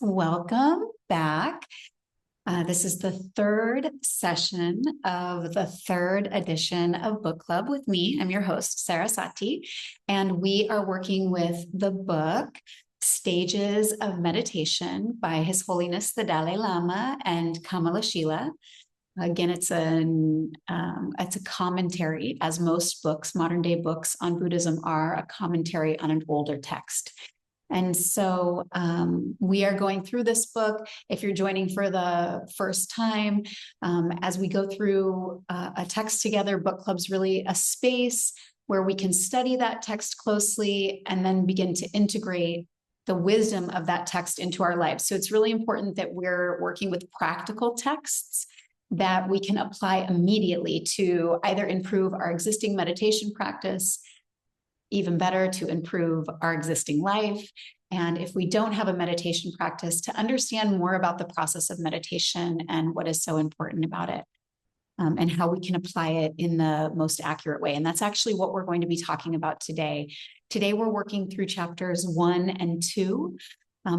Welcome back. This is the third session of the third edition of Book Club with me. I'm your host, Sarah Sati, and we are working with the book Stages of Meditation by His Holiness the Dalai Lama and Kamalashila. Again, it's a commentary, as most books, modern day books on Buddhism are, a commentary on an older text. And so we are going through this book. If you're joining for the first time, as we go through a text together, Book Club's really a space where we can study that text closely and then begin to integrate the wisdom of that text into our lives. So it's really important that we're working with practical texts that we can apply immediately to either improve our existing meditation practice, even better, to improve our existing life. And if we don't have a meditation practice, to understand more about the process of meditation and what is so important about it, and how we can apply it in the most accurate way. And that's actually what we're going to be talking about today. Today, we're working through chapters 1 and 2.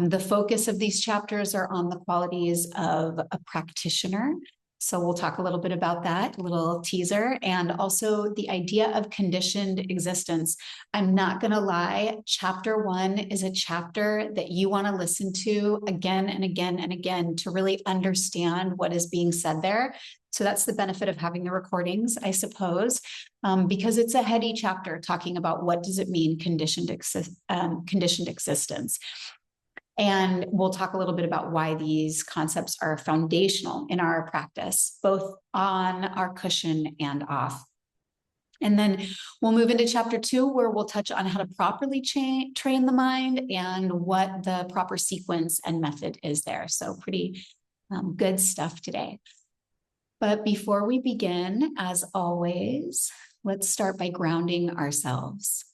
The focus of these chapters are on the qualities of a practitioner. So we'll talk a little bit about that, a little teaser, and also the idea of conditioned existence. I'm not going to lie, chapter 1 is a chapter that you want to listen to again and again and again to really understand what is being said there. So that's the benefit of having the recordings, I suppose, because it's a heady chapter talking about what does it mean, conditioned existence. And we'll talk a little bit about why these concepts are foundational in our practice, both on our cushion and off. And then we'll move into chapter 2, where we'll touch on how to properly train the mind and what the proper sequence and method is there. So pretty good stuff today. But before we begin, as always, let's start by grounding ourselves.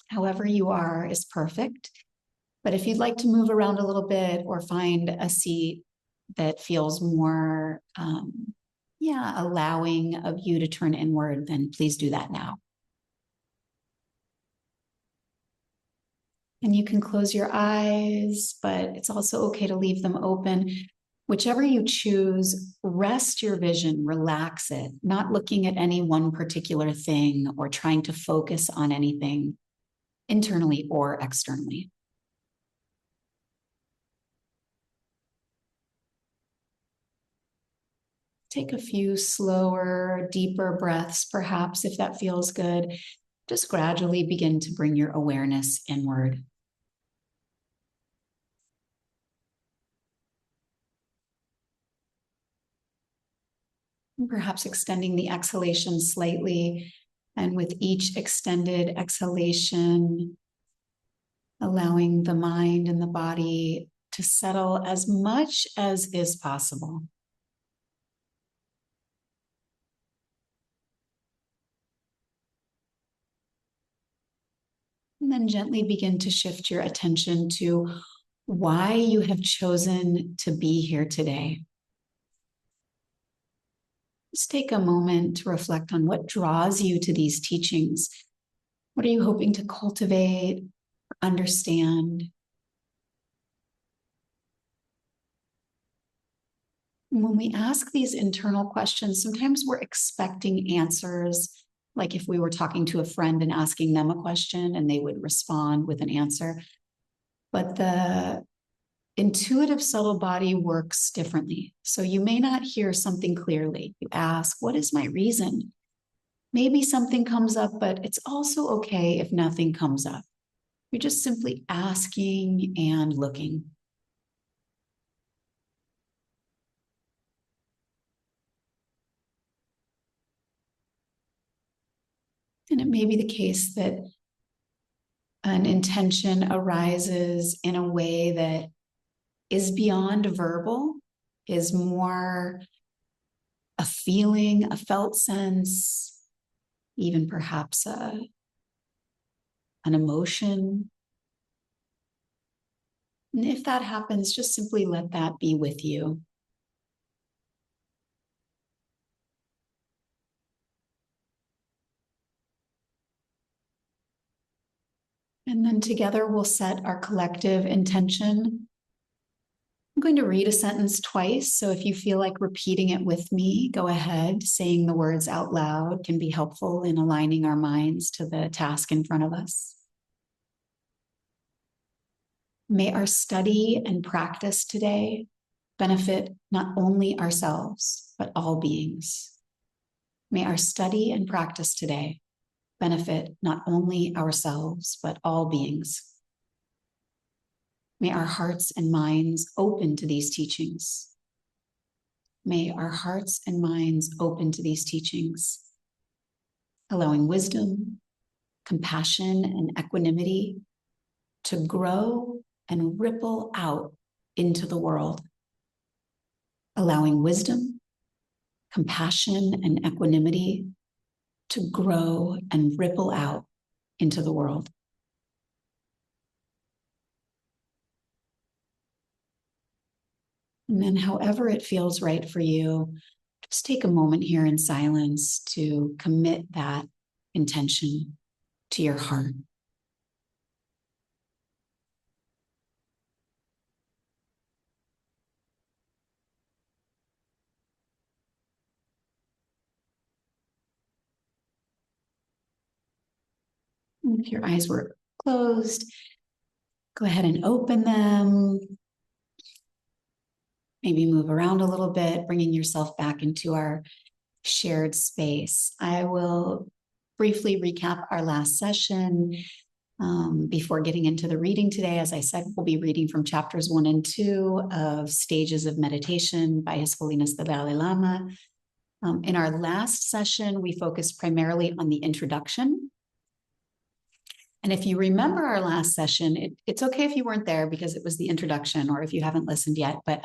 However you are is perfect. But if you'd like to move around a little bit or find a seat that feels more, allowing of you to turn inward, then please do that now. And you can close your eyes, but it's also okay to leave them open. Whichever you choose, rest your vision, relax it, not looking at any one particular thing or trying to focus on anything internally or externally. Take a few slower, deeper breaths, perhaps, if that feels good. Just gradually begin to bring your awareness inward. And perhaps extending the exhalation slightly. And with each extended exhalation, allowing the mind and the body to settle as much as is possible. And then gently begin to shift your attention to why you have chosen to be here today. Just take a moment to reflect on what draws you to these teachings. What are you hoping to cultivate, understand? And when we ask these internal questions, sometimes we're expecting answers. Like if we were talking to a friend and asking them a question and they would respond with an answer. But the intuitive subtle body works differently. So you may not hear something clearly. You ask, what is my reason? Maybe something comes up, but it's also okay if nothing comes up. You're just simply asking and looking. And it may be the case that an intention arises in a way that is beyond verbal, is more a feeling, a felt sense, even perhaps an emotion. And if that happens, just simply let that be with you. And then together we'll set our collective intention. I'm going to read a sentence twice, so if you feel like repeating it with me, go ahead. Saying the words out loud can be helpful in aligning our minds to the task in front of us. May our study and practice today benefit not only ourselves, but all beings. May our study and practice today benefit not only ourselves, but all beings. May our hearts and minds open to these teachings. May our hearts and minds open to these teachings, allowing wisdom, compassion, and equanimity to grow and ripple out into the world. Allowing wisdom, compassion, and equanimity to grow and ripple out into the world. And then however it feels right for you, just take a moment here in silence to commit that intention to your heart. And if your eyes were closed, go ahead and open them. Maybe move around a little bit, bringing yourself back into our shared space. I will briefly recap our last session before getting into the reading today. As I said, we'll be reading from chapters 1 and 2 of Stages of Meditation by His Holiness the Dalai Lama. In our last session, we focused primarily on the introduction. And if you remember our last session, it's okay if you weren't there because it was the introduction or if you haven't listened yet, but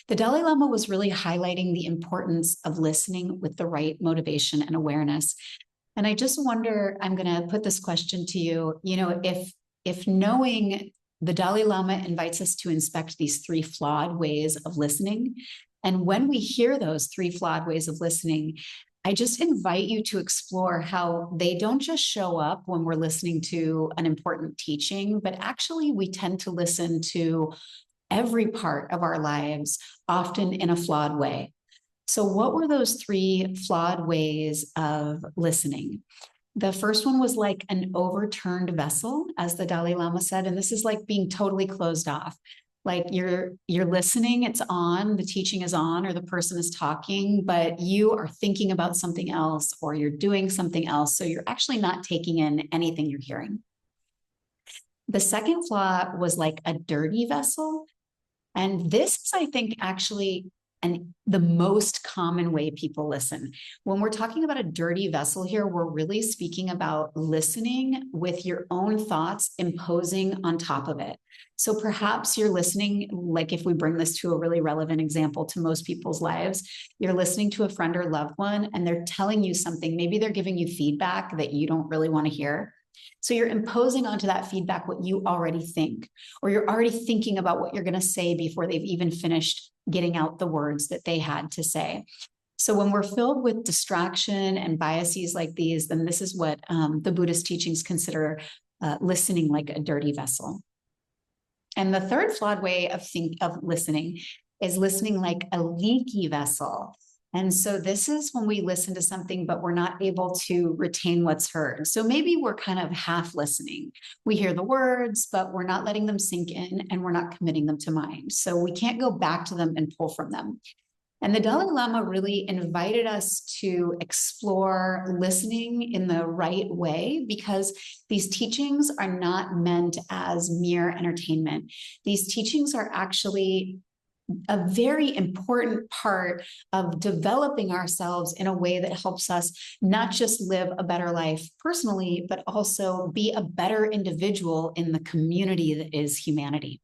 the Dalai Lama was really highlighting the importance of listening with the right motivation and awareness. And I just wonder, I'm going to put this question to you, if knowing the Dalai Lama invites us to inspect these 3 flawed ways of listening, and when we hear those 3 flawed ways of listening, I just invite you to explore how they don't just show up when we're listening to an important teaching, but actually we tend to listen to every part of our lives, often in a flawed way. So what were those 3 flawed ways of listening? The first one was like an overturned vessel, as the Dalai Lama said, and this is like being totally closed off. Like you're listening, it's on, the teaching is on, or the person is talking, but you are thinking about something else or you're doing something else. So you're actually not taking in anything you're hearing. The second flaw was like a dirty vessel. And this is, I think, actually the most common way people listen. When we're talking about a dirty vessel here, we're really speaking about listening with your own thoughts imposing on top of it. So perhaps you're listening, like if we bring this to a really relevant example to most people's lives, you're listening to a friend or loved one and they're telling you something. Maybe they're giving you feedback that you don't really want to hear. So you're imposing onto that feedback what you already think, or you're already thinking about what you're going to say before they've even finished getting out the words that they had to say. So when we're filled with distraction and biases like these, then this is what the Buddhist teachings consider listening like a dirty vessel. And the third flawed way of listening is listening like a leaky vessel. And so this is when we listen to something, but we're not able to retain what's heard. So maybe we're kind of half listening. We hear the words, but we're not letting them sink in and we're not committing them to mind. So we can't go back to them and pull from them. And the Dalai Lama really invited us to explore listening in the right way because these teachings are not meant as mere entertainment. These teachings are actually a very important part of developing ourselves in a way that helps us not just live a better life personally, but also be a better individual in the community that is humanity.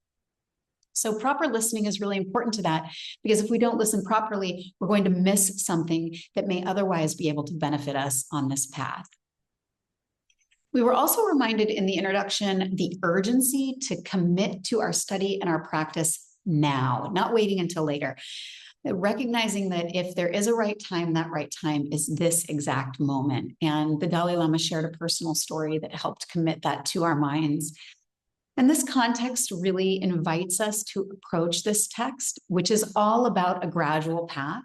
So proper listening is really important to that, because if we don't listen properly, we're going to miss something that may otherwise be able to benefit us on this path. We were also reminded in the introduction the urgency to commit to our study and our practice now, not waiting until later. recognizing that if there is a right time, that right time is this exact moment. And the Dalai Lama shared a personal story that helped commit that to our minds. And this context really invites us to approach this text, which is all about a gradual path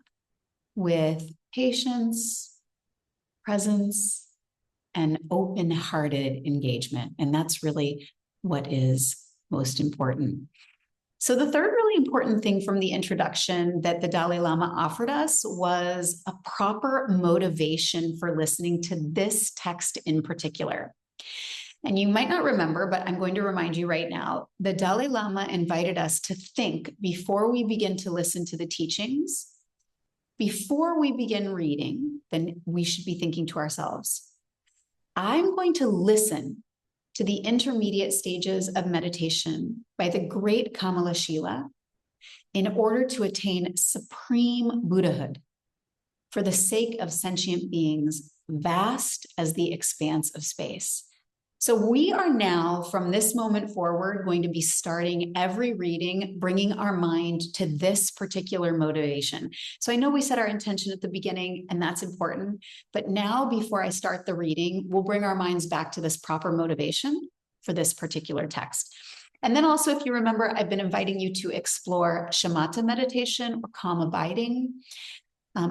with patience, presence, and open-hearted engagement. And that's really what is most important. So the third really important thing from the introduction that the Dalai Lama offered us was a proper motivation for listening to this text in particular. And you might not remember, but I'm going to remind you right now, the Dalai Lama invited us to think before we begin to listen to the teachings. Before we begin reading, then we should be thinking to ourselves, I'm going to listen to the intermediate stages of meditation by the great Kamalashila in order to attain supreme Buddhahood for the sake of sentient beings vast as the expanse of space. So we are now, from this moment forward, going to be starting every reading, bringing our mind to this particular motivation. So I know we set our intention at the beginning, and that's important. But now, before I start the reading, we'll bring our minds back to this proper motivation for this particular text. And then also, if you remember, I've been inviting you to explore shamatha meditation or calm abiding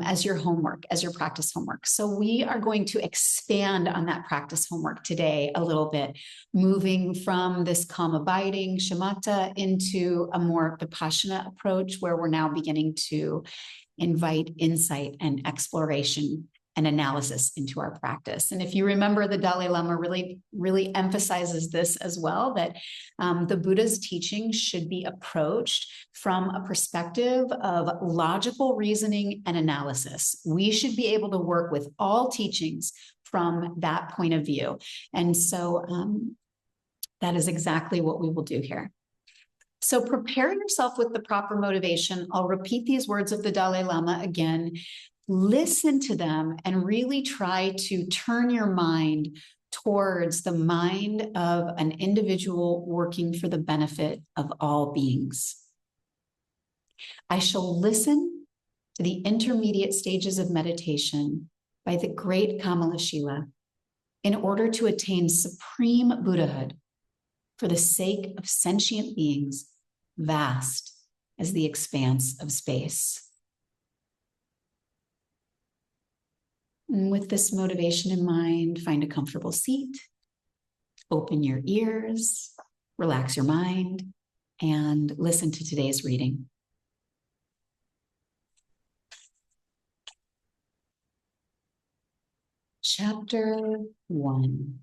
as your homework, as your practice homework. So we are going to expand on that practice homework today a little bit, moving from this calm abiding, shamatha, into a more vipassana approach, where we're now beginning to invite insight and exploration and analysis into our practice. And if you remember, the Dalai Lama really emphasizes this as well, that the Buddha's teaching should be approached from a perspective of logical reasoning and analysis. We should be able to work with all teachings from that point of view. And so that is exactly what we will do here. So prepare yourself with the proper motivation. I'll repeat these words of the Dalai Lama again. Listen to them and really try to turn your mind towards the mind of an individual working for the benefit of all beings. I shall listen to the intermediate stages of meditation by the great Kamalashila in order to attain supreme Buddhahood for the sake of sentient beings vast as the expanse of space. And with this motivation in mind, find a comfortable seat, open your ears, relax your mind, and listen to today's reading. Chapter 1.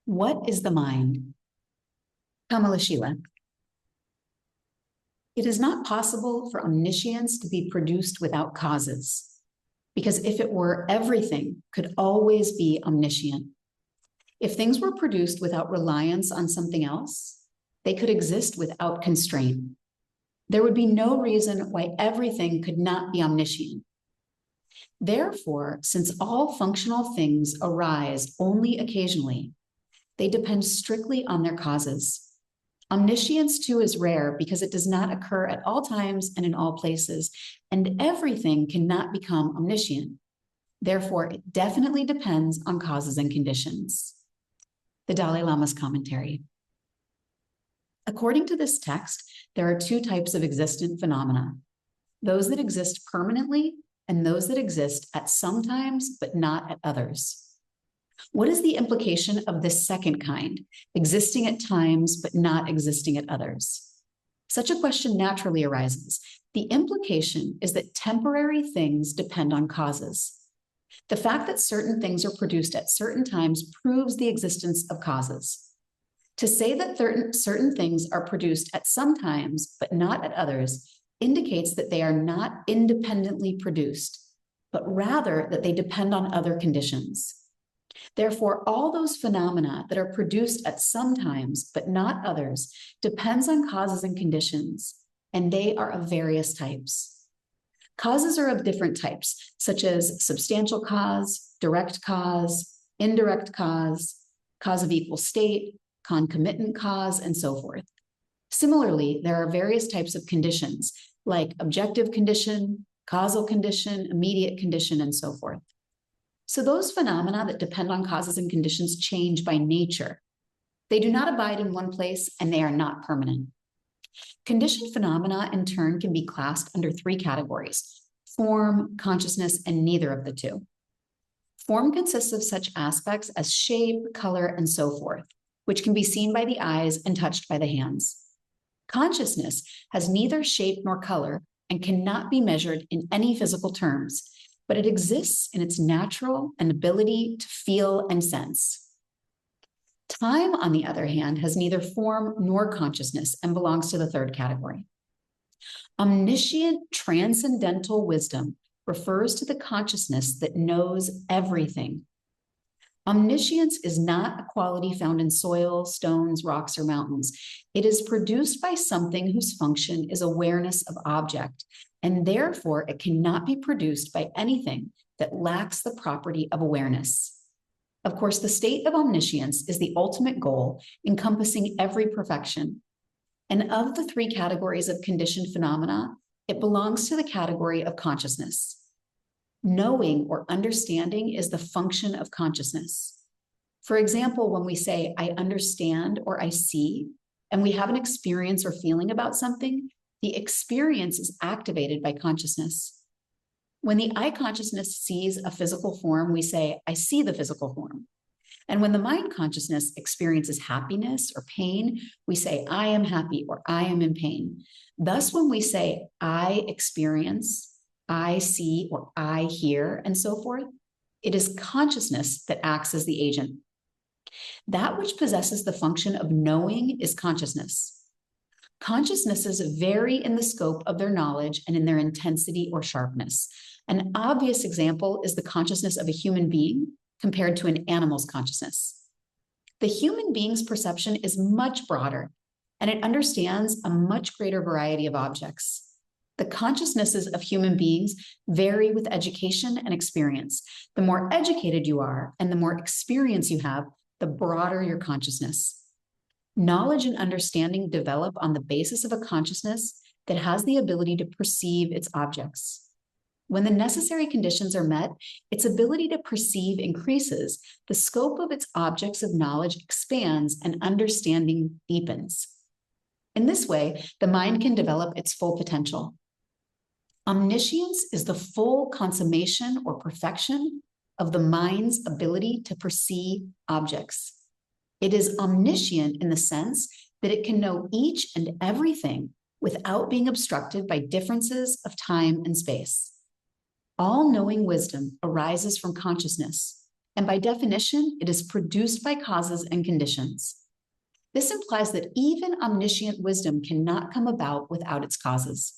What is the mind? Kamalashila. It is not possible for omniscience to be produced without causes, because if it were, everything could always be omniscient. If things were produced without reliance on something else, they could exist without constraint. There would be no reason why everything could not be omniscient. Therefore, since all functional things arise only occasionally, they depend strictly on their causes. Omniscience, too, is rare because it does not occur at all times and in all places, and everything cannot become omniscient. Therefore, it definitely depends on causes and conditions. The Dalai Lama's commentary. According to this text, there are two types of existent phenomena: those that exist permanently and those that exist at some times but not at others. What is the implication of this second kind, existing at times but not existing at others? Such a question naturally arises. The implication is that temporary things depend on causes. The fact that certain things are produced at certain times proves the existence of causes. To say that certain things are produced at some times but not at others indicates that they are not independently produced, but rather that they depend on other conditions. Therefore, all those phenomena that are produced at some times but not others depends on causes and conditions, and they are of various types. Causes are of different types, such as substantial cause, direct cause, indirect cause, cause of equal state, concomitant cause, and so forth. Similarly, there are various types of conditions, like objective condition, causal condition, immediate condition, and so forth. So those phenomena that depend on causes and conditions change by nature. They do not abide in one place, and they are not permanent. Conditioned phenomena, in turn, can be classed under three categories: form, consciousness, and neither of the two. Form consists of such aspects as shape, color, and so forth, which can be seen by the eyes and touched by the hands. Consciousness has neither shape nor color and cannot be measured in any physical terms, but it exists in its natural and ability to feel and sense. Time, on the other hand, has neither form nor consciousness and belongs to the third category. Omniscient transcendental wisdom refers to the consciousness that knows everything. Omniscience is not a quality found in soil, stones, rocks, or mountains. It is produced by something whose function is awareness of object, and therefore it cannot be produced by anything that lacks the property of awareness. Of course, the state of omniscience is the ultimate goal, encompassing every perfection. And of the three categories of conditioned phenomena, it belongs to the category of consciousness. Knowing or understanding is the function of consciousness. For example, when we say, I understand or I see, and we have an experience or feeling about something, the experience is activated by consciousness. When the eye consciousness sees a physical form, we say, I see the physical form. And when the mind consciousness experiences happiness or pain, we say, I am happy or I am in pain. Thus, when we say, I experience, I see, or I hear, and so forth, it is consciousness that acts as the agent. That which possesses the function of knowing is consciousness. Consciousnesses vary in the scope of their knowledge and in their intensity or sharpness. An obvious example is the consciousness of a human being compared to an animal's consciousness. The human being's perception is much broader, and it understands a much greater variety of objects. The consciousnesses of human beings vary with education and experience. The more educated you are and the more experience you have, the broader your consciousness. Knowledge and understanding develop on the basis of a consciousness that has the ability to perceive its objects. When the necessary conditions are met, its ability to perceive increases, the scope of its objects of knowledge expands, and understanding deepens. In this way, the mind can develop its full potential. Omniscience is the full consummation or perfection of the mind's ability to perceive objects. It is omniscient in the sense that it can know each and everything without being obstructed by differences of time and space. All-knowing wisdom arises from consciousness, and by definition, it is produced by causes and conditions. This implies that even omniscient wisdom cannot come about without its causes.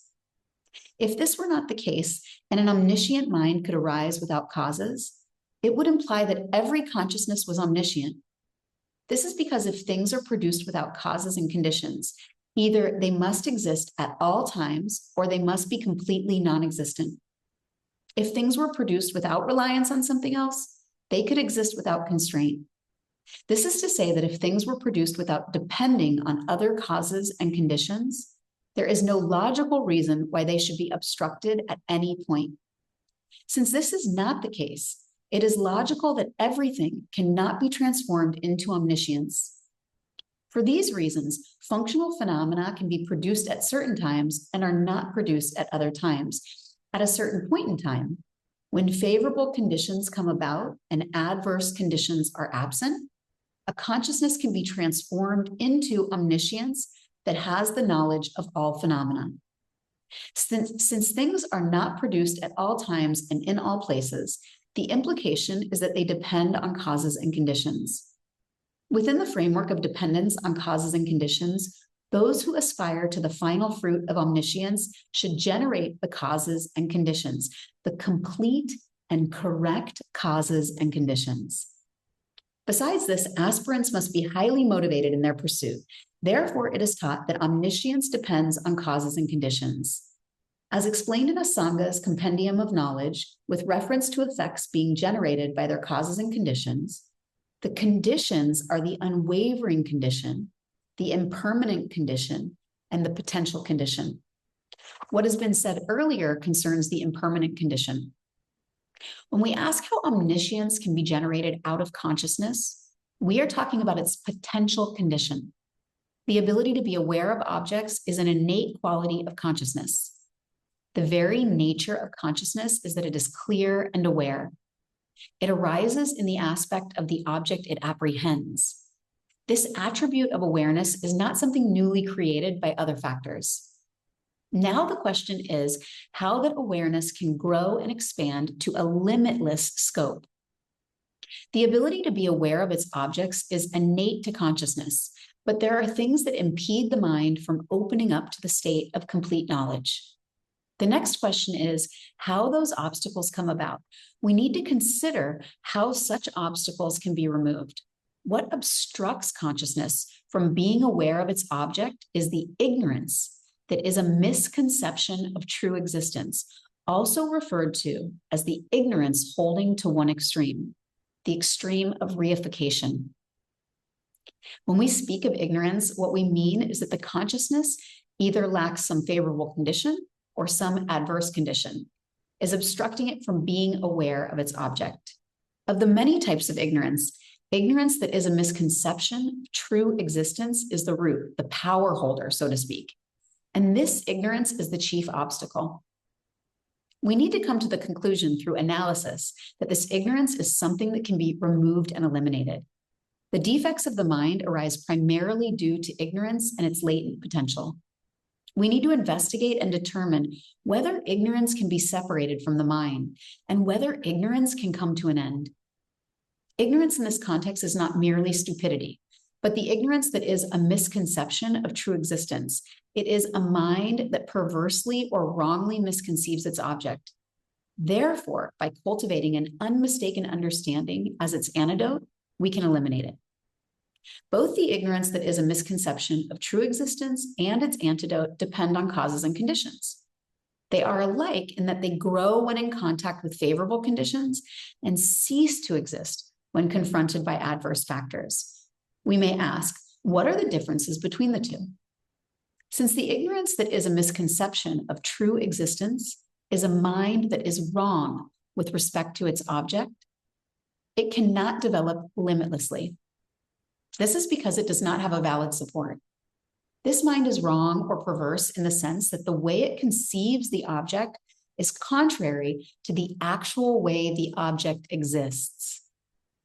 If this were not the case, and an omniscient mind could arise without causes, it would imply that every consciousness was omniscient. This is because if things are produced without causes and conditions, either they must exist at all times or they must be completely non-existent. If things were produced without reliance on something else, they could exist without constraint. This is to say that if things were produced without depending on other causes and conditions, there is no logical reason why they should be obstructed at any point. Since this is not the case, it is logical that everything cannot be transformed into omniscience. For these reasons, functional phenomena can be produced at certain times and are not produced at other times. At a certain point in time, when favorable conditions come about and adverse conditions are absent, a consciousness can be transformed into omniscience that has the knowledge of all phenomena. Since things are not produced at all times and in all places, the implication is that they depend on causes and conditions. Within the framework of dependence on causes and conditions, those who aspire to the final fruit of omniscience should generate the causes and conditions, the complete and correct causes and conditions. Besides this, aspirants must be highly motivated in their pursuit. Therefore, it is taught that omniscience depends on causes and conditions. As explained in Asanga's Compendium of Knowledge, with reference to effects being generated by their causes and conditions, the conditions are the unwavering condition, the impermanent condition, and the potential condition. What has been said earlier concerns the impermanent condition. When we ask how omniscience can be generated out of consciousness, we are talking about its potential condition. The ability to be aware of objects is an innate quality of consciousness. The very nature of consciousness is that it is clear and aware. It arises in the aspect of the object it apprehends. This attribute of awareness is not something newly created by other factors. Now the question is how that awareness can grow and expand to a limitless scope. The ability to be aware of its objects is innate to consciousness, but there are things that impede the mind from opening up to the state of complete knowledge. The next question is how those obstacles come about. We need to consider how such obstacles can be removed. What obstructs consciousness from being aware of its object is the ignorance that is a misconception of true existence, also referred to as the ignorance holding to one extreme, the extreme of reification. When we speak of ignorance, what we mean is that the consciousness either lacks some favorable condition or some adverse condition, is obstructing it from being aware of its object. Of the many types of ignorance, ignorance that is a misconception of true existence is the root, the power holder, so to speak. And this ignorance is the chief obstacle. We need to come to the conclusion through analysis that this ignorance is something that can be removed and eliminated. The defects of the mind arise primarily due to ignorance and its latent potential. We need to investigate and determine whether ignorance can be separated from the mind and whether ignorance can come to an end. Ignorance in this context is not merely stupidity, but the ignorance that is a misconception of true existence. It is a mind that perversely or wrongly misconceives its object. Therefore, by cultivating an unmistaken understanding as its antidote, we can eliminate it. Both the ignorance that is a misconception of true existence and its antidote depend on causes and conditions. They are alike in that they grow when in contact with favorable conditions and cease to exist when confronted by adverse factors. We may ask, what are the differences between the two? Since the ignorance that is a misconception of true existence is a mind that is wrong with respect to its object, it cannot develop limitlessly. This is because it does not have a valid support. This mind is wrong or perverse in the sense that the way it conceives the object is contrary to the actual way the object exists.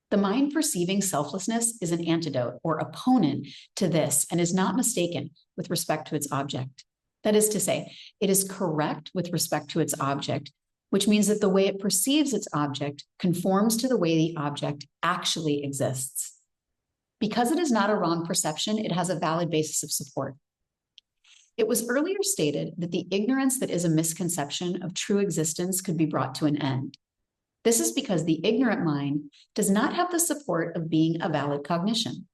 The mind perceiving selflessness is an antidote or opponent to this and is not mistaken with respect to its object. That is to say, it is correct with respect to its object, which means that the way it perceives its object conforms to the way the object actually exists. Because it is not a wrong perception, it has a valid basis of support. It was earlier stated that the ignorance that is a misconception of true existence could be brought to an end. This is because the ignorant mind does not have the support of being a valid cognition.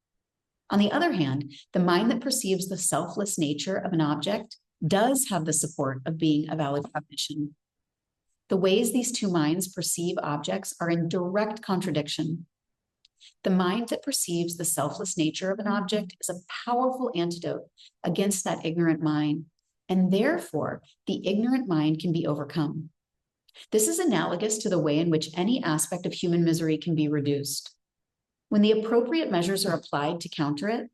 On the other hand, the mind that perceives the selfless nature of an object does have the support of being a valid cognition. The ways these two minds perceive objects are in direct contradiction. The mind that perceives the selfless nature of an object is a powerful antidote against that ignorant mind, and therefore the ignorant mind can be overcome. This is analogous to the way in which any aspect of human misery can be reduced. When the appropriate measures are applied to counter it,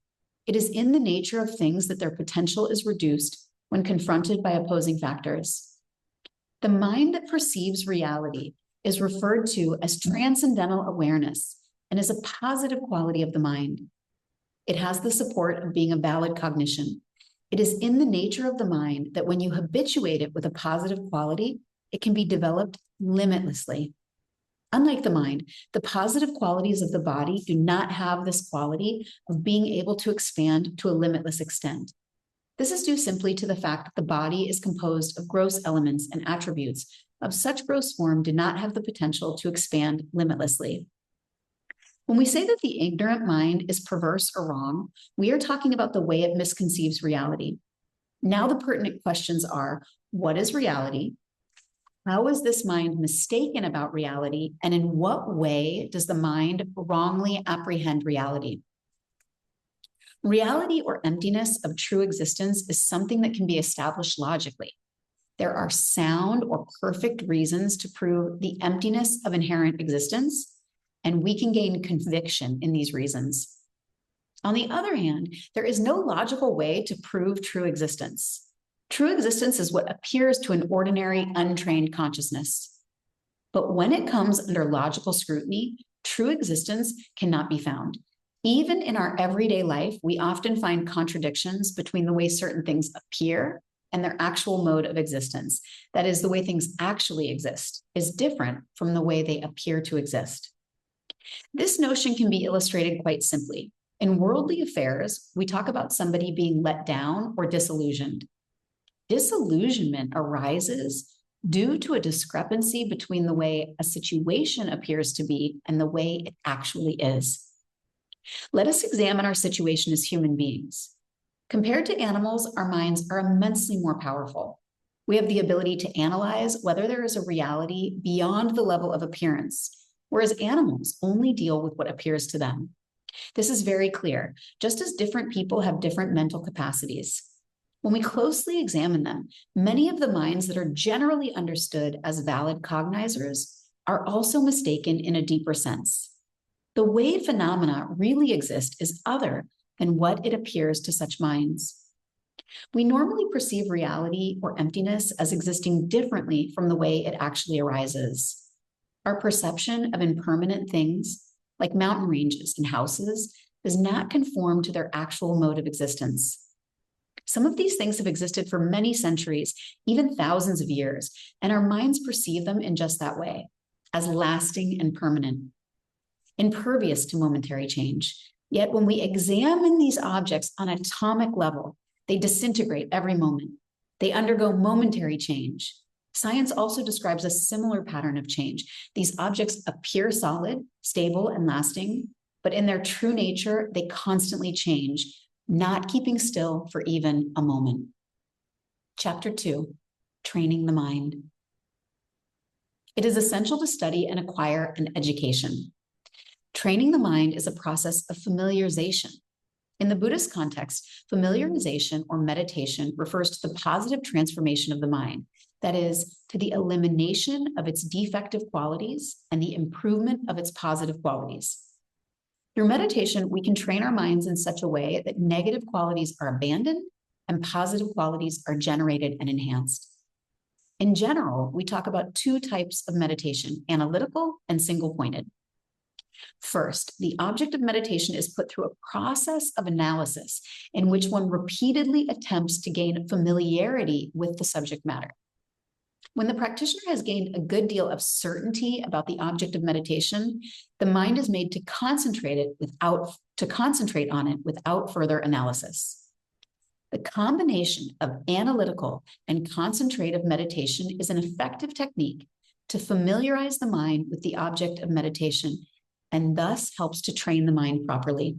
it is in the nature of things that their potential is reduced when confronted by opposing factors. The mind that perceives reality is referred to as transcendental awareness and is a positive quality of the mind. It has the support of being a valid cognition. It is in the nature of the mind that when you habituate it with a positive quality, it can be developed limitlessly. Unlike the mind, the positive qualities of the body do not have this quality of being able to expand to a limitless extent. This is due simply to the fact that the body is composed of gross elements and attributes of such gross form do not have the potential to expand limitlessly. When we say that the ignorant mind is perverse or wrong, we are talking about the way it misconceives reality. Now the pertinent questions are, what is reality? How is this mind mistaken about reality? And in what way does the mind wrongly apprehend reality? Reality or emptiness of true existence is something that can be established logically. There are sound or perfect reasons to prove the emptiness of inherent existence, and we can gain conviction in these reasons. On the other hand, there is no logical way to prove true existence. True existence is what appears to an ordinary, untrained consciousness. But when it comes under logical scrutiny, true existence cannot be found. Even in our everyday life, we often find contradictions between the way certain things appear and their actual mode of existence. That is, the way things actually exist is different from the way they appear to exist. This notion can be illustrated quite simply. In worldly affairs, we talk about somebody being let down or disillusioned. Disillusionment arises due to a discrepancy between the way a situation appears to be and the way it actually is. Let us examine our situation as human beings. Compared to animals, our minds are immensely more powerful. We have the ability to analyze whether there is a reality beyond the level of appearance, whereas animals only deal with what appears to them. This is very clear, just as different people have different mental capacities. When we closely examine them, many of the minds that are generally understood as valid cognizers are also mistaken in a deeper sense. The way phenomena really exist is other than what it appears to such minds. We normally perceive reality or emptiness as existing differently from the way it actually arises. Our perception of impermanent things, like mountain ranges and houses, does not conform to their actual mode of existence. Some of these things have existed for many centuries, even thousands of years, and our minds perceive them in just that way, as lasting and permanent, impervious to momentary change. Yet when we examine these objects on an atomic level, they disintegrate every moment. They undergo momentary change. Science also describes a similar pattern of change. These objects appear solid, stable, and lasting, but in their true nature, they constantly change, not keeping still for even a moment. Chapter 2, Training the Mind. It is essential to study and acquire an education. Training the mind is a process of familiarization. In the Buddhist context, familiarization or meditation refers to the positive transformation of the mind, that is, to the elimination of its defective qualities and the improvement of its positive qualities. Through meditation, we can train our minds in such a way that negative qualities are abandoned and positive qualities are generated and enhanced. In general, we talk about two types of meditation, analytical and single-pointed. First, the object of meditation is put through a process of analysis in which one repeatedly attempts to gain familiarity with the subject matter. When the practitioner has gained a good deal of certainty about the object of meditation, the mind is made to concentrate on it without further analysis. The combination of analytical and concentrative meditation is an effective technique to familiarize the mind with the object of meditation and thus helps to train the mind properly.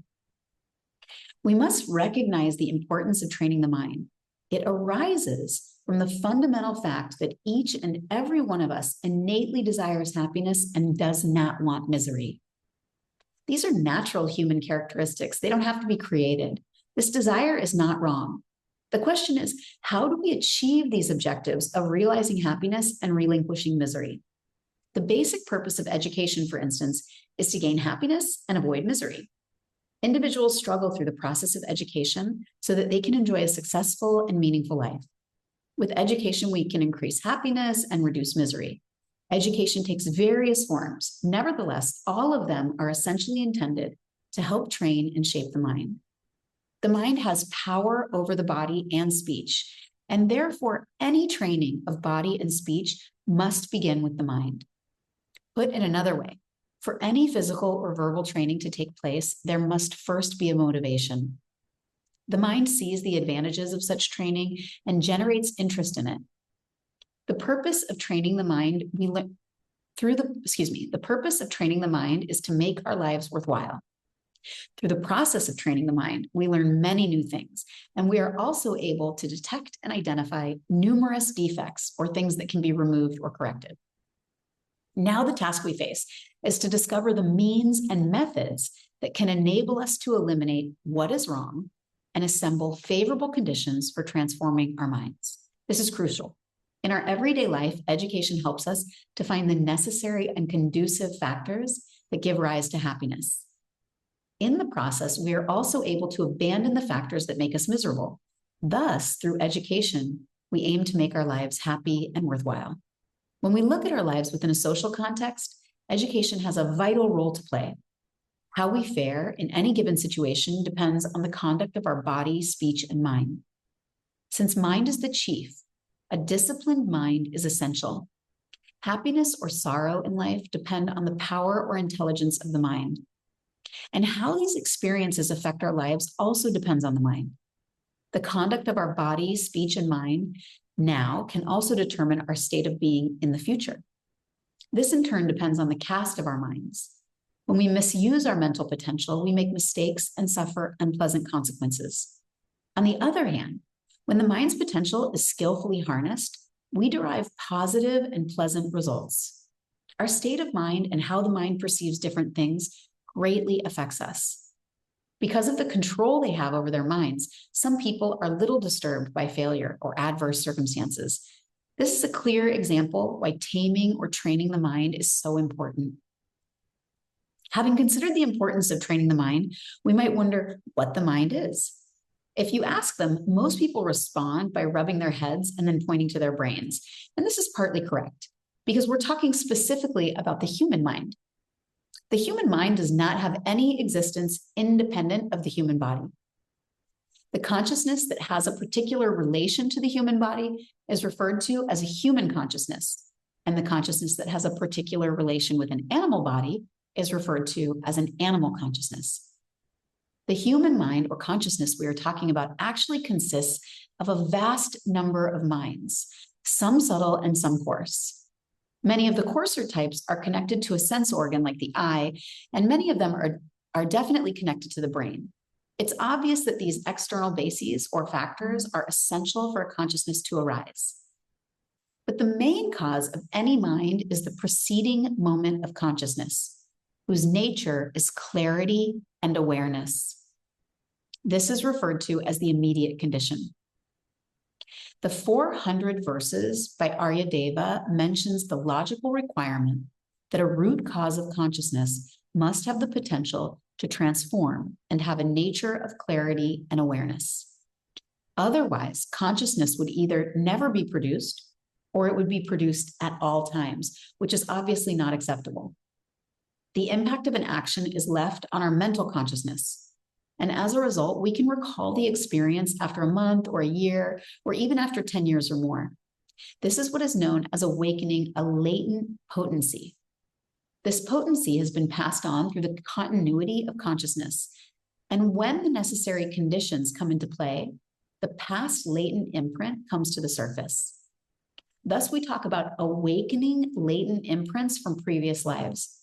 We must recognize the importance of training the mind. It arises from the fundamental fact that each and every one of us innately desires happiness and does not want misery. These are natural human characteristics. They don't have to be created. This desire is not wrong. The question is, how do we achieve these objectives of realizing happiness and relinquishing misery? The basic purpose of education, for instance, is to gain happiness and avoid misery. Individuals struggle through the process of education so that they can enjoy a successful and meaningful life. With education, we can increase happiness and reduce misery. Education takes various forms. Nevertheless, all of them are essentially intended to help train and shape the mind. The mind has power over the body and speech, and therefore any training of body and speech must begin with the mind. Put in another way, for any physical or verbal training to take place, there must first be a motivation. The mind sees the advantages of such training and generates interest in it. The purpose of training the mind the purpose of training the mind is to make our lives worthwhile. Through the process of training the mind, we learn many new things, and we are also able to detect and identify numerous defects or things that can be removed or corrected. Now the task we face is to discover the means and methods that can enable us to eliminate what is wrong and assemble favorable conditions for transforming our minds. This is crucial. In our everyday life, education helps us to find the necessary and conducive factors that give rise to happiness. In the process, we are also able to abandon the factors that make us miserable. Thus, through education, we aim to make our lives happy and worthwhile. When we look at our lives within a social context, education has a vital role to play. How we fare in any given situation depends on the conduct of our body, speech, and mind. Since mind is the chief, a disciplined mind is essential. Happiness or sorrow in life depend on the power or intelligence of the mind. And how these experiences affect our lives also depends on the mind. The conduct of our body, speech, and mind now can also determine our state of being in the future. This in turn depends on the cast of our minds. When we misuse our mental potential, we make mistakes and suffer unpleasant consequences. On the other hand, when the mind's potential is skillfully harnessed, we derive positive and pleasant results. Our state of mind and how the mind perceives different things greatly affects us. Because of the control they have over their minds, some people are little disturbed by failure or adverse circumstances. This is a clear example why taming or training the mind is so important. Having considered the importance of training the mind, we might wonder what the mind is. If you ask them, most people respond by rubbing their heads and then pointing to their brains. And this is partly correct, because we're talking specifically about the human mind. The human mind does not have any existence independent of the human body. The consciousness that has a particular relation to the human body is referred to as a human consciousness, and the consciousness that has a particular relation with an animal body is referred to as an animal consciousness. The human mind or consciousness we are talking about actually consists of a vast number of minds, some subtle and some coarse. Many of the coarser types are connected to a sense organ like the eye, and many of them are definitely connected to the brain. It's obvious that these external bases or factors are essential for a consciousness to arise. But the main cause of any mind is the preceding moment of consciousness, whose nature is clarity and awareness. This is referred to as the immediate condition. The 400 verses by Aryadeva mentions the logical requirement that a root cause of consciousness must have the potential to transform and have a nature of clarity and awareness. Otherwise, consciousness would either never be produced or it would be produced at all times, which is obviously not acceptable. The impact of an action is left on our mental consciousness. And as a result, we can recall the experience after a month or a year, or even after 10 years or more. This is what is known as awakening a latent potency. This potency has been passed on through the continuity of consciousness. And when the necessary conditions come into play, the past latent imprint comes to the surface. Thus, we talk about awakening latent imprints from previous lives.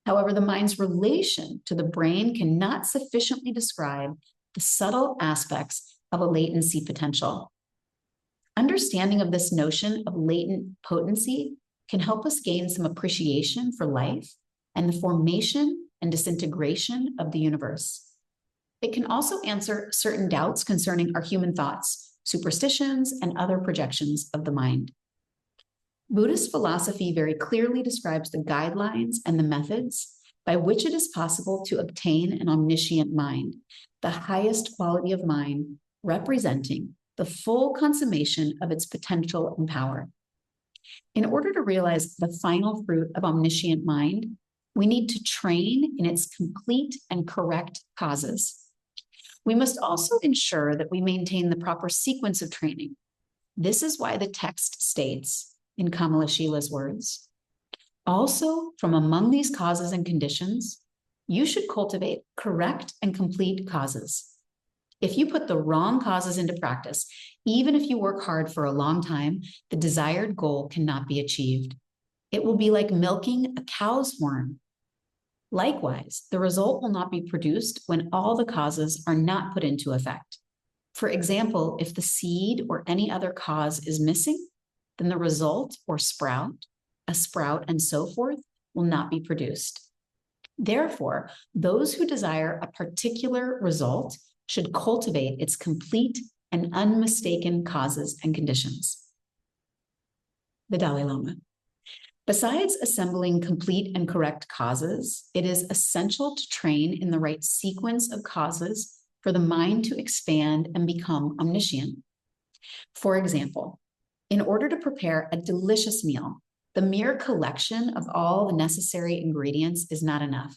However, the mind's relation to the brain cannot sufficiently describe the subtle aspects of a latency potential. Understanding of this notion of latent potency can help us gain some appreciation for life and the formation and disintegration of the universe. It can also answer certain doubts concerning our human thoughts, superstitions, and other projections of the mind. Buddhist philosophy very clearly describes the guidelines and the methods by which it is possible to obtain an omniscient mind, the highest quality of mind, representing the full consummation of its potential and power. In order to realize the final fruit of omniscient mind, we need to train in its complete and correct causes. We must also ensure that we maintain the proper sequence of training. This is why the text states, in Kamalashila's words, also from among these causes and conditions, you should cultivate correct and complete causes. If you put the wrong causes into practice, even if you work hard for a long time, the desired goal cannot be achieved. It will be like milking a cow's horn. Likewise, the result will not be produced when all the causes are not put into effect. For example, if the seed or any other cause is missing, then the result or sprout, a sprout and so forth, will not be produced. Therefore, those who desire a particular result should cultivate its complete and unmistaken causes and conditions. The Dalai Lama. Besides assembling complete and correct causes, it is essential to train in the right sequence of causes for the mind to expand and become omniscient. For example, in order to prepare a delicious meal, the mere collection of all the necessary ingredients is not enough.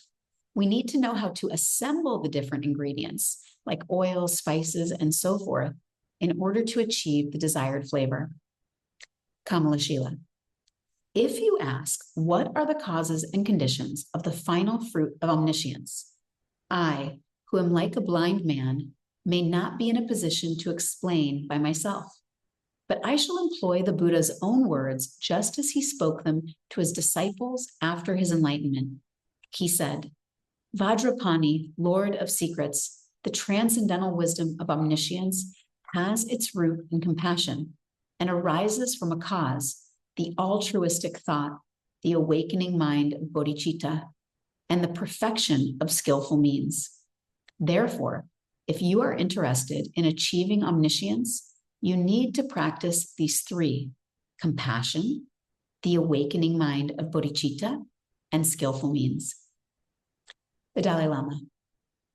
We need to know how to assemble the different ingredients, like oil, spices, and so forth, in order to achieve the desired flavor. Kamalashila. If you ask, what are the causes and conditions of the final fruit of omniscience? I, who am like a blind man, may not be in a position to explain by myself. But I shall employ the Buddha's own words just as he spoke them to his disciples after his enlightenment. He said, Vajrapani, Lord of secrets, the transcendental wisdom of omniscience has its root in compassion and arises from a cause, the altruistic thought, the awakening mind of bodhicitta, and the perfection of skillful means. Therefore, if you are interested in achieving omniscience, you need to practice these three: compassion, the awakening mind of bodhicitta, and skillful means. The Dalai Lama.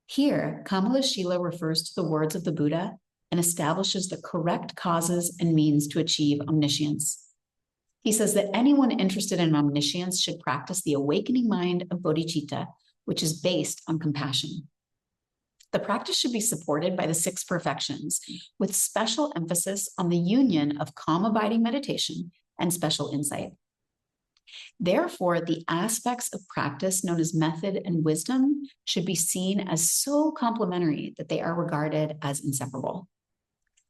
Here, Kamalashila refers to the words of the Buddha and establishes the correct causes and means to achieve omniscience. He says that anyone interested in omniscience should practice the awakening mind of bodhicitta, which is based on compassion. The practice should be supported by the 6 perfections, with special emphasis on the union of calm abiding meditation and special insight. Therefore, the aspects of practice known as method and wisdom should be seen as so complementary that they are regarded as inseparable.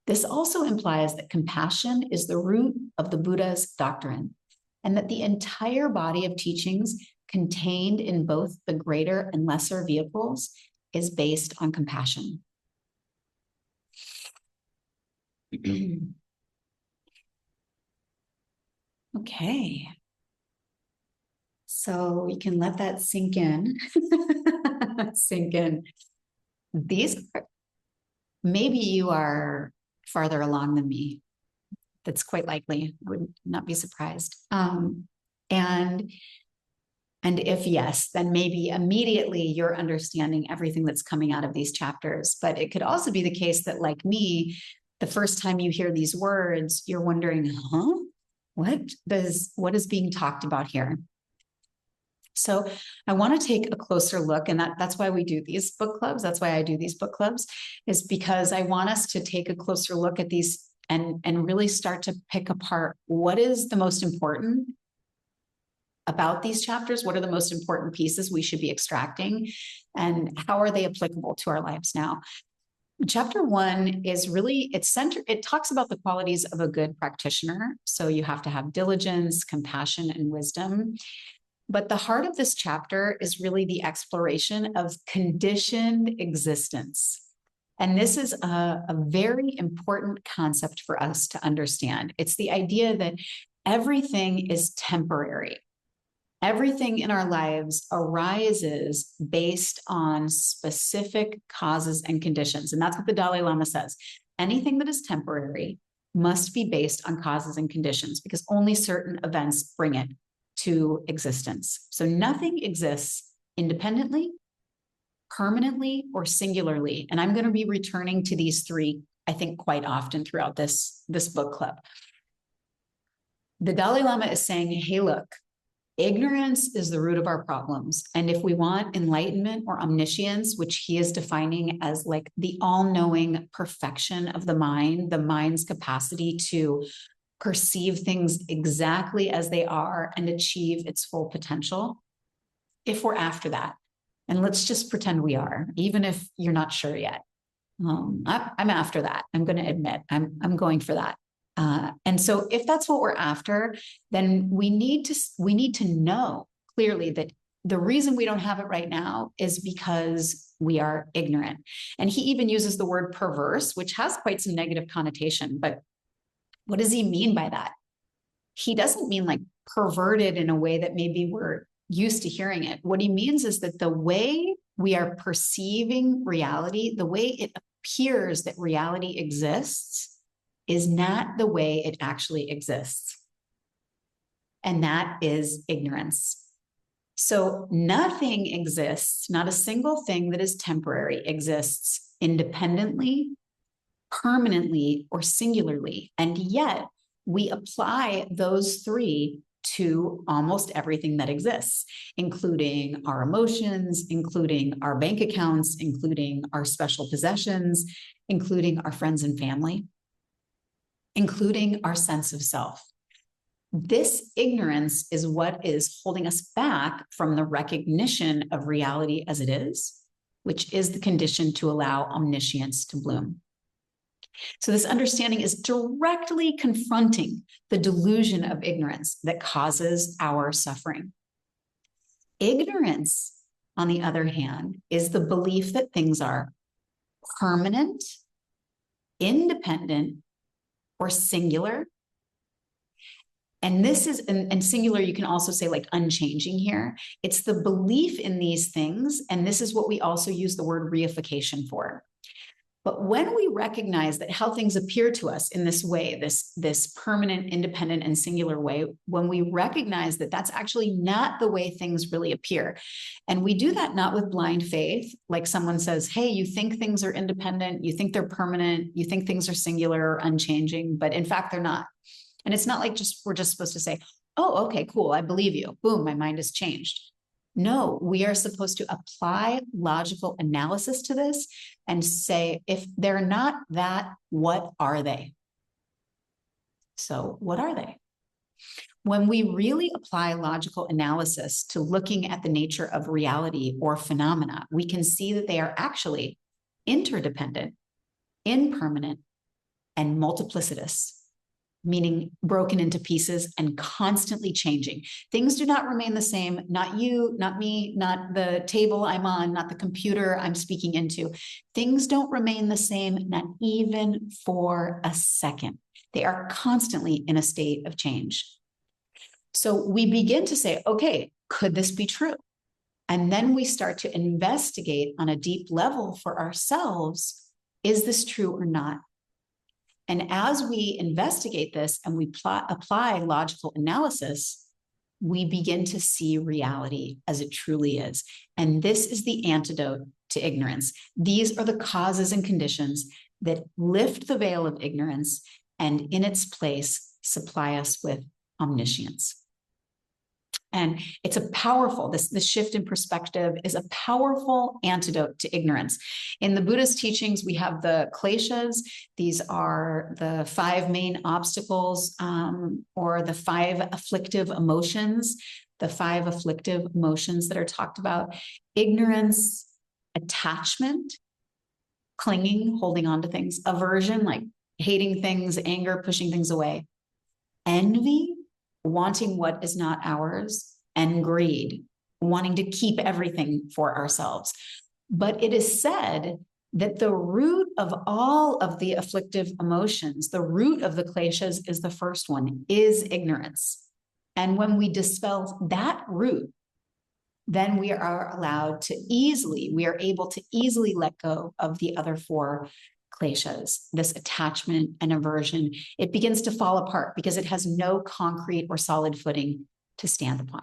This also implies that compassion is the root of the Buddha's doctrine, and that the entire body of teachings contained in both the greater and lesser vehicles is based on compassion. Okay. So you can let that sink in. Sink in. Maybe you are farther along than me. That's quite likely. I would not be surprised. And if yes, then maybe immediately you're understanding everything that's coming out of these chapters. But it could also be the case that, like me, the first time you hear these words, you're wondering, what is being talked about here? So I want to take a closer look, and that's why we do these book clubs. That's why I do these book clubs, is because I want us to take a closer look at these and really start to pick apart what is the most important about these chapters. What are the most important pieces we should be extracting, and how are they applicable to our lives now? Chapter 1 is really, it talks about the qualities of a good practitioner. So you have to have diligence, compassion, and wisdom. But the heart of this chapter is really the exploration of conditioned existence. And this is a very important concept for us to understand. It's the idea that everything is temporary. Everything in our lives arises based on specific causes and conditions. And that's what the Dalai Lama says. Anything that is temporary must be based on causes and conditions, because only certain events bring it to existence. So nothing exists independently, permanently, or singularly. And I'm going to be returning to these 3, I think, quite often throughout this book club. The Dalai Lama is saying, hey, look, ignorance is the root of our problems. And if we want enlightenment or omniscience, which he is defining as like the all-knowing perfection of the mind's capacity to perceive things exactly as they are and achieve its full potential, if we're after that, and let's just pretend we are, even if you're not sure yet, I'm after that. I'm going to admit I'm going for that. And so if that's what we're after, then we need to know clearly that the reason we don't have it right now is because we are ignorant. And he even uses the word perverse, which has quite some negative connotation. But what does he mean by that? He doesn't mean like perverted in a way that maybe we're used to hearing it. What he means is that the way we are perceiving reality, the way it appears that reality exists, is not the way it actually exists. and that is ignorance. So nothing exists, not a single thing that is temporary exists independently, permanently, or singularly. And yet we apply those three to almost everything that exists, including our emotions, including our bank accounts, including our special possessions, including our friends and family, including our sense of self. This ignorance is what is holding us back from the recognition of reality as it is, which is the condition to allow omniscience to bloom. So this understanding is directly confronting the delusion of ignorance that causes our suffering. Ignorance, on the other hand, is the belief that things are permanent, independent, or singular. And this is, and singular, you can also say like unchanging here. It's the belief in these things. And this is what we also use the word reification for. But when we recognize that how things appear to us in this way, this permanent, independent, and singular way, when we recognize that that's actually not the way things really appear, and we do that not with blind faith, like someone says, hey, you think things are independent, you think they're permanent, you think things are singular or unchanging, but in fact, they're not. And it's not like we're just supposed to say, oh, okay, cool, I believe you. Boom, my mind has changed. No, we are supposed to apply logical analysis to this and say, if they're not that, what are they? So what are they? When we really apply logical analysis to looking at the nature of reality or phenomena, we can see that they are actually interdependent, impermanent, and multiplicitous, meaning broken into pieces and constantly changing. Things do not remain the same. Not you, not me, not the table I'm on, not the computer I'm speaking into. Things don't remain the same, not even for a second. They are constantly in a state of change. So we begin to say, okay, could this be true? And then we start to investigate on a deep level for ourselves, is this true or not? And as we investigate this and we apply logical analysis, we begin to see reality as it truly is. And this is the antidote to ignorance. These are the causes and conditions that lift the veil of ignorance and in its place supply us with omniscience. And it's a powerful, this shift in perspective is a powerful antidote to ignorance. In the Buddhist teachings, we have the kleshas. These are the 5 main obstacles or the 5 afflictive emotions, that are talked about: ignorance, attachment, clinging, holding on to things, aversion, like hating things, anger, pushing things away, envy, wanting what is not ours, and greed, wanting to keep everything for ourselves. But it is said that the root of all of the afflictive emotions, the root of the kleshas is the first one, is ignorance. And when we dispel that root, then we are able to easily let go of the other 4 kleshas, this attachment and aversion. It begins to fall apart because it has no concrete or solid footing to stand upon.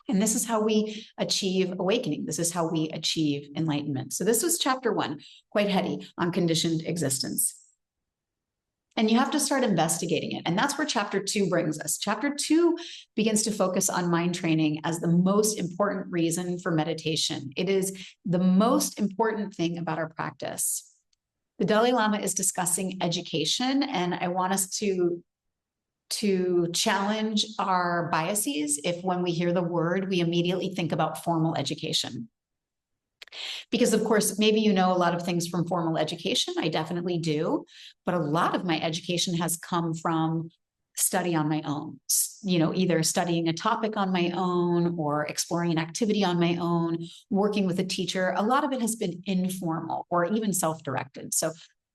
And this is how we achieve awakening. This is how we achieve enlightenment. So this was chapter 1, quite heady, on conditioned existence. And you have to start investigating it. And that's where chapter 2 brings us. Chapter 2 begins to focus on mind training as the most important reason for meditation. It is the most important thing about our practice. The Dalai Lama is discussing education, and I want us to challenge our biases if when we hear the word, we immediately think about formal education. Because of course, maybe you know a lot of things from formal education. I definitely do. But a lot of my education has come from study on my own, either studying a topic on my own or exploring an activity on my own, working with a teacher. A lot of it has been informal or even self-directed. So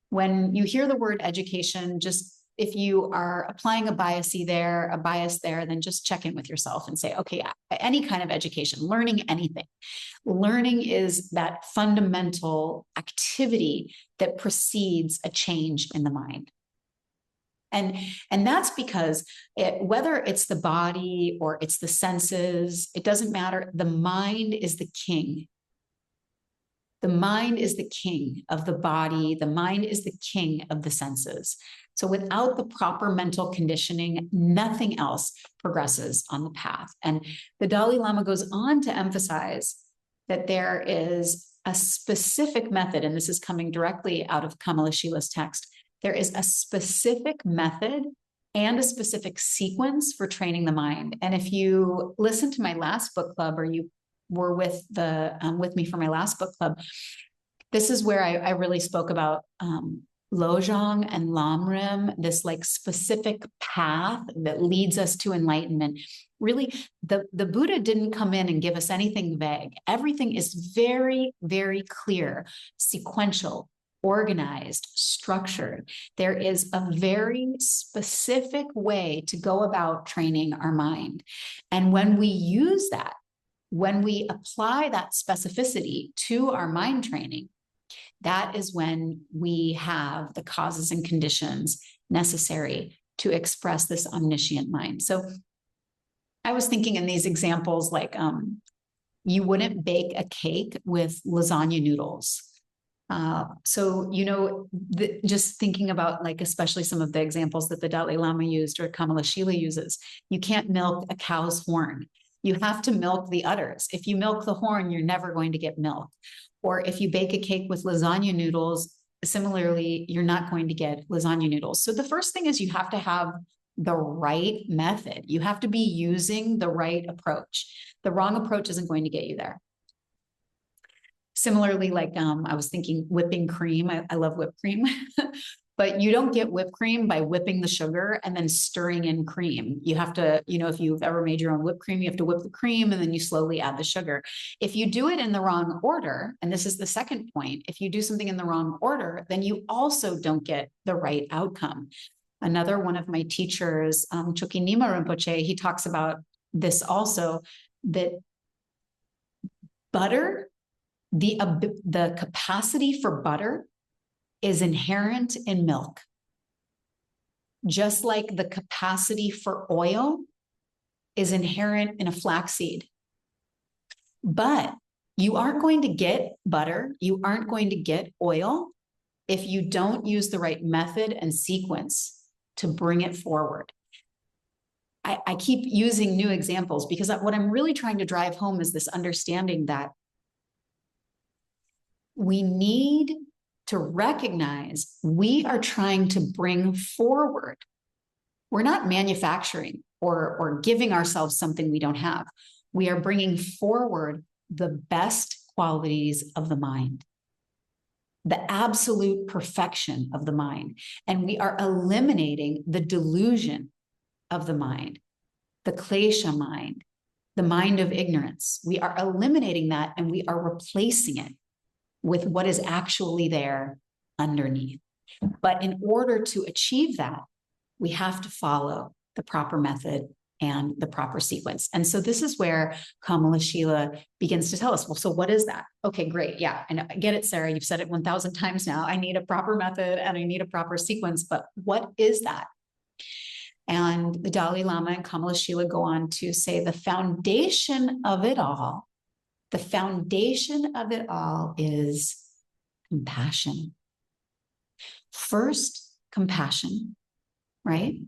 when you hear the word education, just if you are applying a bias there, then just check in with yourself and say, okay, any kind of education, learning anything. Learning is that fundamental activity that precedes a change in the mind. And that's because whether it's the body or it's the senses, it doesn't matter. The mind is the king. The mind is the king of the body. The mind is the king of the senses. So without the proper mental conditioning, nothing else progresses on the path. And the Dalai Lama goes on to emphasize that there is a specific method, and this is coming directly out of Kamalashila's text. There is a specific method and a specific sequence for training the mind. And if you listen to my last book club, or you were with me for my last book club, this is where I really spoke about Lojong and Lamrim, this like specific path that leads us to enlightenment. Really, the Buddha didn't come in and give us anything vague. Everything is very, very clear, sequential, organized, structured. There is a very specific way to go about training our mind. And when we use that, when we apply that specificity to our mind training, that is when we have the causes and conditions necessary to express this omniscient mind. So I was thinking in these examples, like you wouldn't bake a cake with lasagna noodles. So, just thinking about like, especially some of the examples that the Dalai Lama used or Kamalashila uses, you can't milk a cow's horn. You have to milk the udders. If you milk the horn, you're never going to get milk. Or if you bake a cake with lasagna noodles, similarly, you're not going to get lasagna noodles. So the first thing is you have to have the right method. You have to be using the right approach. The wrong approach isn't going to get you there. Similarly, like I was thinking whipping cream. I love whipped cream. But you don't get whipped cream by whipping the sugar and then stirring in cream. You have to, if you've ever made your own whipped cream, you have to whip the cream and then you slowly add the sugar. If you do it in the wrong order, and this is the second point, if you do something in the wrong order, then you also don't get the right outcome. Another one of my teachers, Choki Nima Rinpoche, he talks about this also, that butter, the capacity for butter is inherent in milk. Just like the capacity for oil is inherent in a flaxseed. But you aren't going to get butter, you aren't going to get oil if you don't use the right method and sequence to bring it forward. I keep using new examples because what I'm really trying to drive home is this understanding that we need to recognize we are trying to bring forward. We're not manufacturing or giving ourselves something we don't have. We are bringing forward the best qualities of the mind, the absolute perfection of the mind. And we are eliminating the delusion of the mind, the klesha mind, the mind of ignorance. We are eliminating that and we are replacing it with what is actually there underneath. But in order to achieve that, we have to follow the proper method and the proper sequence. And so this is where Kamalashila begins to tell us, well, so what is that? Okay, great. Yeah, and I get it, Sarah. You've said it 1,000 times now. I need a proper method and I need a proper sequence, but what is that? And the Dalai Lama and Kamalashila go on to say the foundation of it all is compassion. First, compassion, right?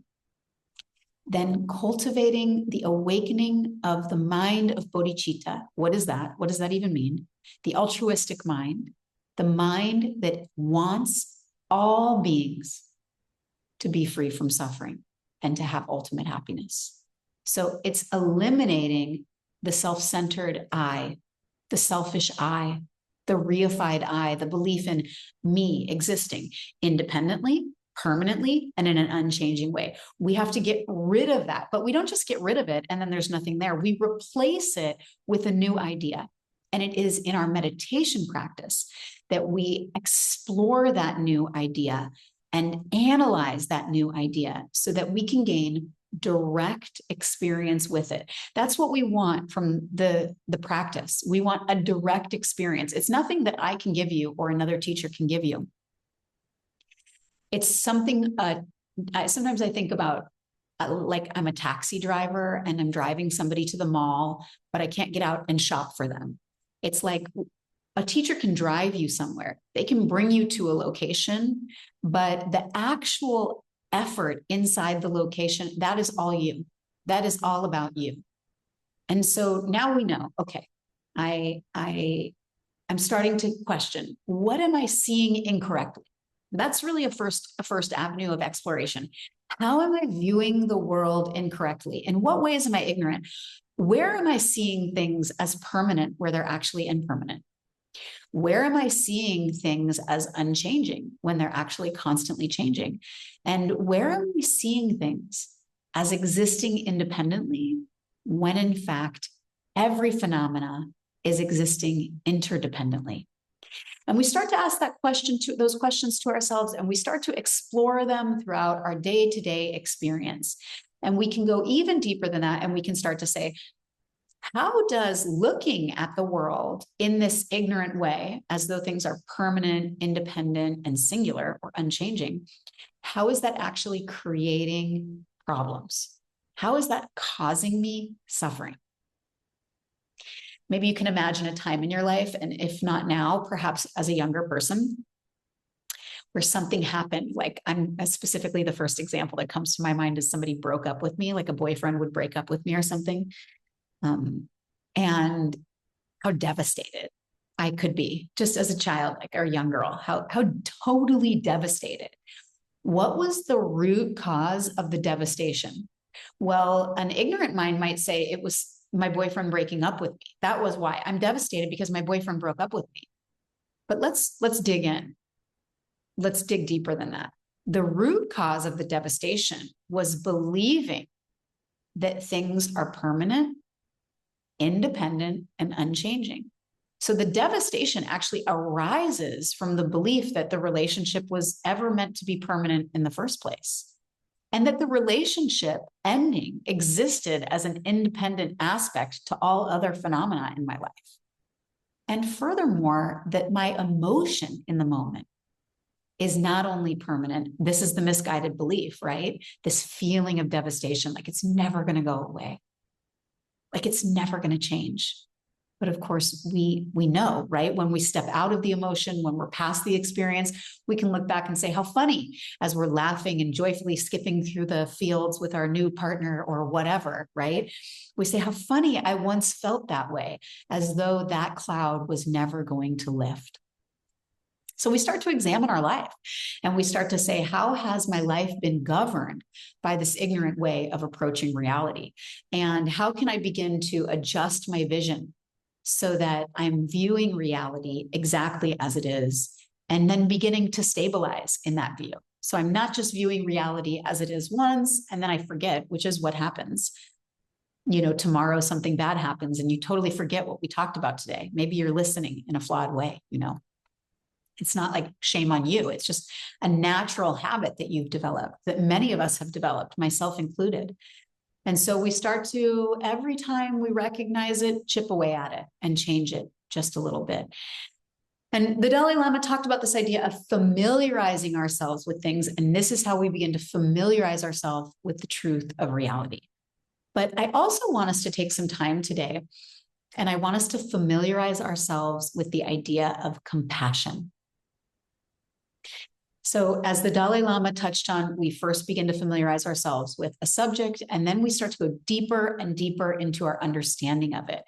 Then cultivating the awakening of the mind of bodhicitta. What is that? What does that even mean? The altruistic mind, the mind that wants all beings to be free from suffering and to have ultimate happiness. So it's eliminating the self-centered I, the selfish I, the reified I, the belief in me existing independently, permanently, and in an unchanging way. We have to get rid of that, but we don't just get rid of it and then there's nothing there. We replace it with a new idea. And it is in our meditation practice that we explore that new idea and analyze that new idea so that we can gain direct experience with it. That's what we want from the practice. We want a direct experience. It's nothing that I can give you or another teacher can give you. It's something, sometimes I think about like I'm a taxi driver and I'm driving somebody to the mall, but I can't get out and shop for them. It's like a teacher can drive you somewhere. They can bring you to a location, but the actual effort inside the location, that is all you. That is all about you. And so now we know, okay, I'm starting to question, what am I seeing incorrectly? That's really a first avenue of exploration. How am I viewing the world incorrectly? In what ways am I ignorant? Where am I seeing things as permanent where they're actually impermanent? Where am I seeing things as unchanging when they're actually constantly changing? And where am I seeing things as existing independently when in fact every phenomena is existing interdependently? And we start to ask those questions to ourselves, and we start to explore them throughout our day-to-day experience. And we can go even deeper than that, and we can start to say, how does looking at the world in this ignorant way, as though things are permanent, independent, and singular or unchanging, how is that actually creating problems? How is that causing me suffering? Maybe you can imagine a time in your life, and if not now, perhaps as a younger person, where something happened. Like specifically the first example that comes to my mind is somebody broke up with me, like a boyfriend would break up with me or something. And how devastated I could be just as a child, like, or a young girl, how totally devastated. What was the root cause of the devastation? Well, an ignorant mind might say it was my boyfriend breaking up with me. That was why I'm devastated, because my boyfriend broke up with me. But let's dig in. Let's dig deeper than that. The root cause of the devastation was believing that things are permanent, independent, and unchanging. So the devastation actually arises from the belief that the relationship was ever meant to be permanent in the first place, and that the relationship ending existed as an independent aspect to all other phenomena in my life. And furthermore, that my emotion in the moment is not only permanent. This is the misguided belief, right? This feeling of devastation, like it's never going to go away. Like it's never going to change. But of course, we know, right? When we step out of the emotion, when we're past the experience, we can look back and say, how funny, as we're laughing and joyfully skipping through the fields with our new partner or whatever, right? We say, how funny, I once felt that way, as though that cloud was never going to lift. So we start to examine our life, and we start to say, how has my life been governed by this ignorant way of approaching reality? And how can I begin to adjust my vision so that I'm viewing reality exactly as it is, and then beginning to stabilize in that view? So I'm not just viewing reality as it is once, and then I forget, which is what happens. You know, tomorrow something bad happens and you totally forget what we talked about today. Maybe you're listening in a flawed way, you know. It's not like shame on you. It's just a natural habit that you've developed, that many of us have developed, myself included. And so we start to, every time we recognize it, chip away at it and change it just a little bit. And the Dalai Lama talked about this idea of familiarizing ourselves with things. And this is how we begin to familiarize ourselves with the truth of reality. But I also want us to take some time today, and I want us to familiarize ourselves with the idea of compassion. So as the Dalai Lama touched on, we first begin to familiarize ourselves with a subject, and then we start to go deeper and deeper into our understanding of it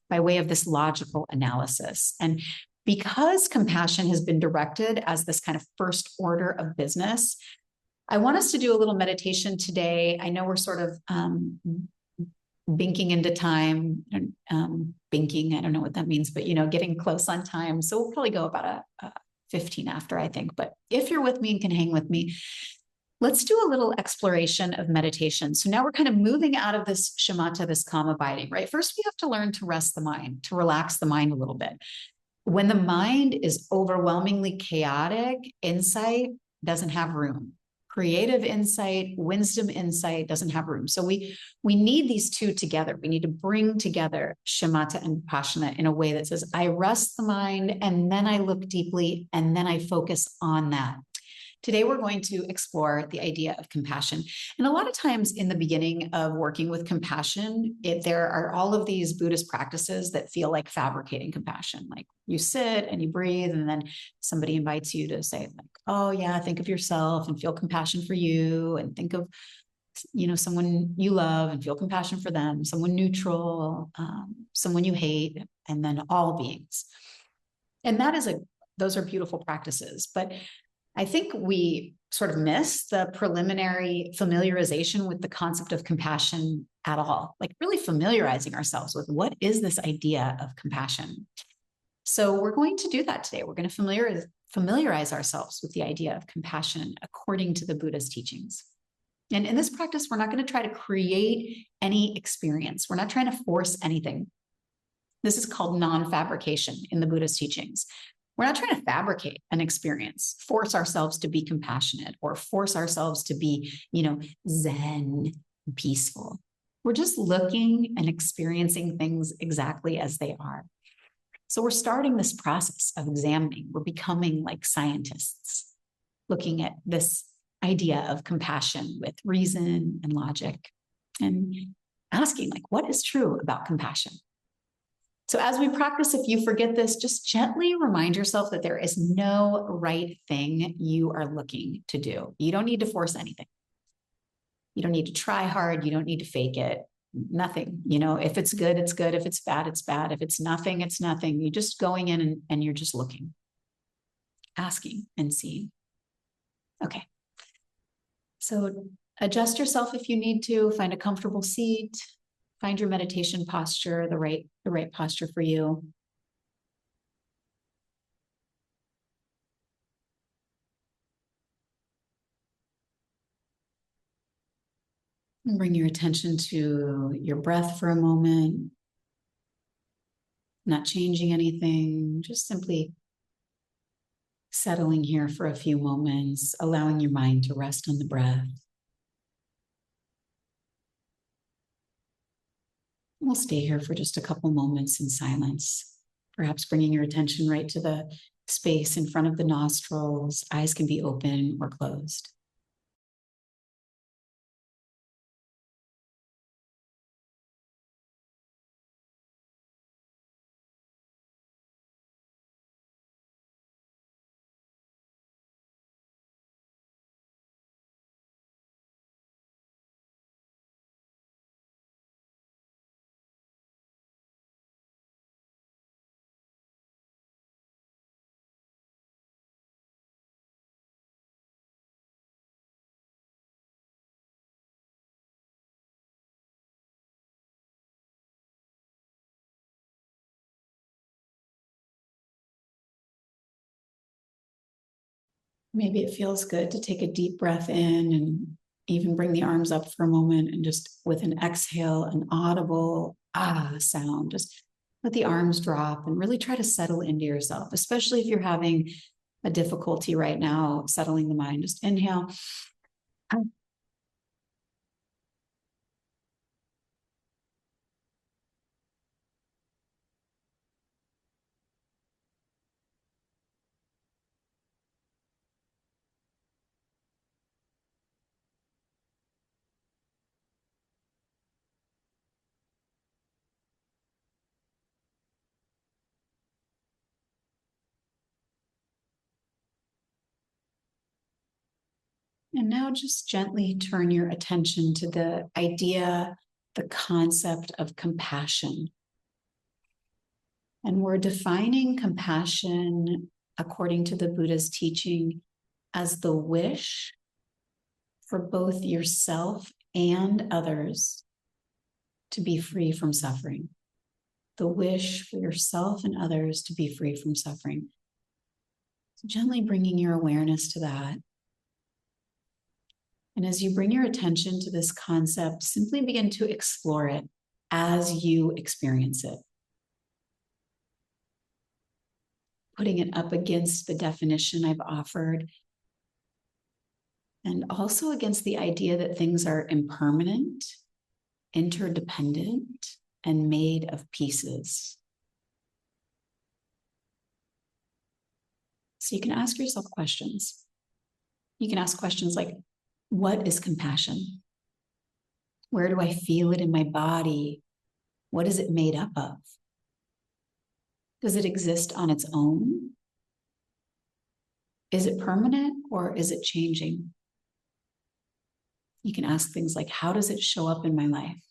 by way of this logical analysis. And because compassion has been directed as this kind of first order of business, I want us to do a little meditation today. I know we're sort of binking into time, binking, I don't know what that means, but, you know, getting close on time. So we'll probably go about a 15 after, I think. But if you're with me and can hang with me, let's do a little exploration of meditation. So now we're kind of moving out of this shamatha, this calm abiding, right? First, we have to learn to rest the mind, to relax the mind a little bit. When the mind is overwhelmingly chaotic, insight doesn't have room. Creative insight, wisdom insight doesn't have room. So we need these two together. We need to bring together shamatha and vipassana in a way that says, I rest the mind, and then I look deeply, and then I focus on that. Today, we're going to explore the idea of compassion. And a lot of times in the beginning of working with compassion, there are all of these Buddhist practices that feel like fabricating compassion. Like you sit and you breathe, and then somebody invites you to say, like, oh yeah, think of yourself and feel compassion for you, and think of someone you love and feel compassion for them, someone neutral, someone you hate, and then all beings. And those are beautiful practices. But I think we sort of miss the preliminary familiarization with the concept of compassion at all, like really familiarizing ourselves with what is this idea of compassion. So we're going to do that today. We're going to familiarize ourselves with the idea of compassion according to the Buddha's teachings. And in this practice, we're not going to try to create any experience. We're not trying to force anything. This is called non-fabrication in the Buddha's teachings. We're not trying to fabricate an experience, force ourselves to be compassionate, or force ourselves to be, zen, peaceful. We're just looking and experiencing things exactly as they are. So we're starting this process of examining. We're becoming like scientists, looking at this idea of compassion with reason and logic, and asking, like, what is true about compassion? So as we practice, if you forget this, just gently remind yourself that there is no right thing you are looking to do. You don't need to force anything. You don't need to try hard. You don't need to fake it. Nothing. If it's good, it's good. If it's bad, it's bad. If it's nothing, it's nothing. You're just going in and you're just looking, asking and seeing. Okay. So adjust yourself if you need to. Find a comfortable seat. Find your meditation posture, the right posture for you. And bring your attention to your breath for a moment. Not changing anything, just simply settling here for a few moments, allowing your mind to rest on the breath. We'll stay here for just a couple moments in silence, perhaps bringing your attention right to the space in front of the nostrils. Eyes can be open or closed. Maybe it feels good to take a deep breath in and even bring the arms up for a moment, and just with an exhale, an audible sound, just let the arms drop and really try to settle into yourself, especially if you're having a difficulty right now settling the mind. Just inhale. And now just gently turn your attention to the idea, the concept of compassion. And we're defining compassion according to the Buddha's teaching as the wish for both yourself and others to be free from suffering. The wish for yourself and others to be free from suffering. So gently bringing your awareness to that. And as you bring your attention to this concept, simply begin to explore it as you experience it. Putting it up against the definition I've offered, and also against the idea that things are impermanent, interdependent, and made of pieces. So you can ask yourself questions. You can ask questions like, what is compassion? Where do I feel it in my body? What is it made up of? Does it exist on its own? Is it permanent or is it changing? You can ask things like, how does it show up in my life?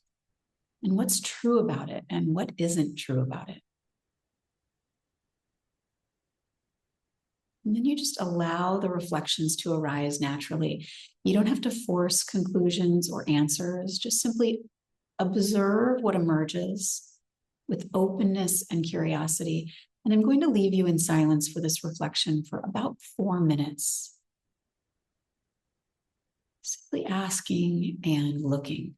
And what's true about it? And what isn't true about it? And then you just allow the reflections to arise naturally. You don't have to force conclusions or answers, just simply observe what emerges with openness and curiosity. And I'm going to leave you in silence for this reflection for about 4 minutes. Simply asking and looking.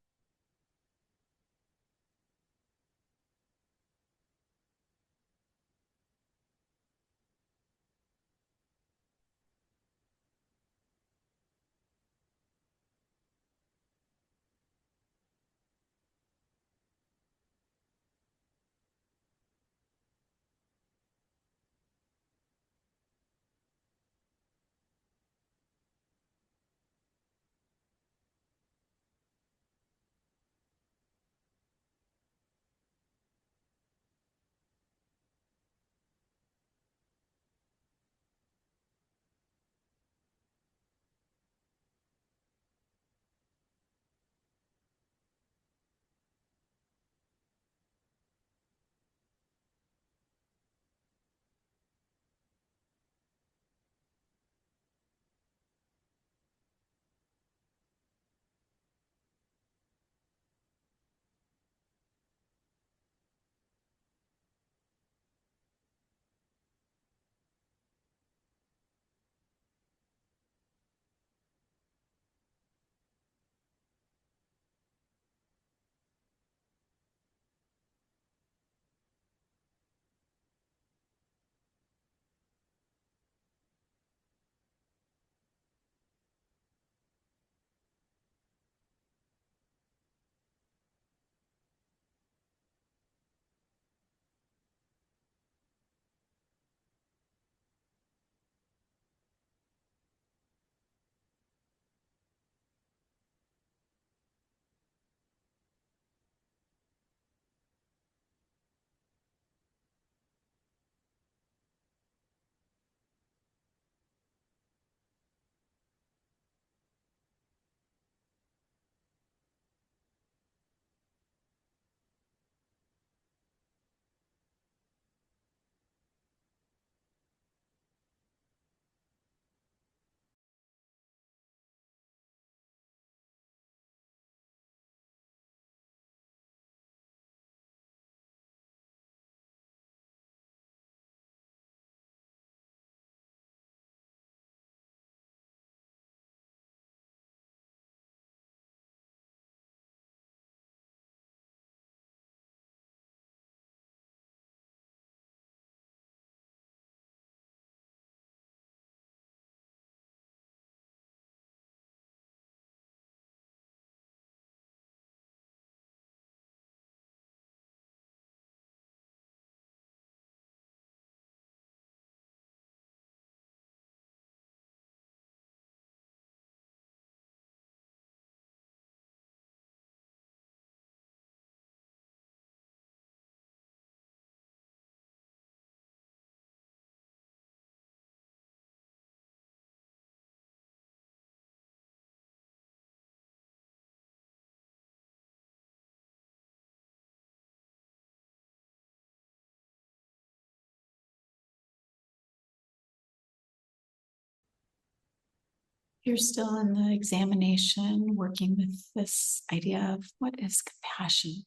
You're still in the examination, working with this idea of what is compassion.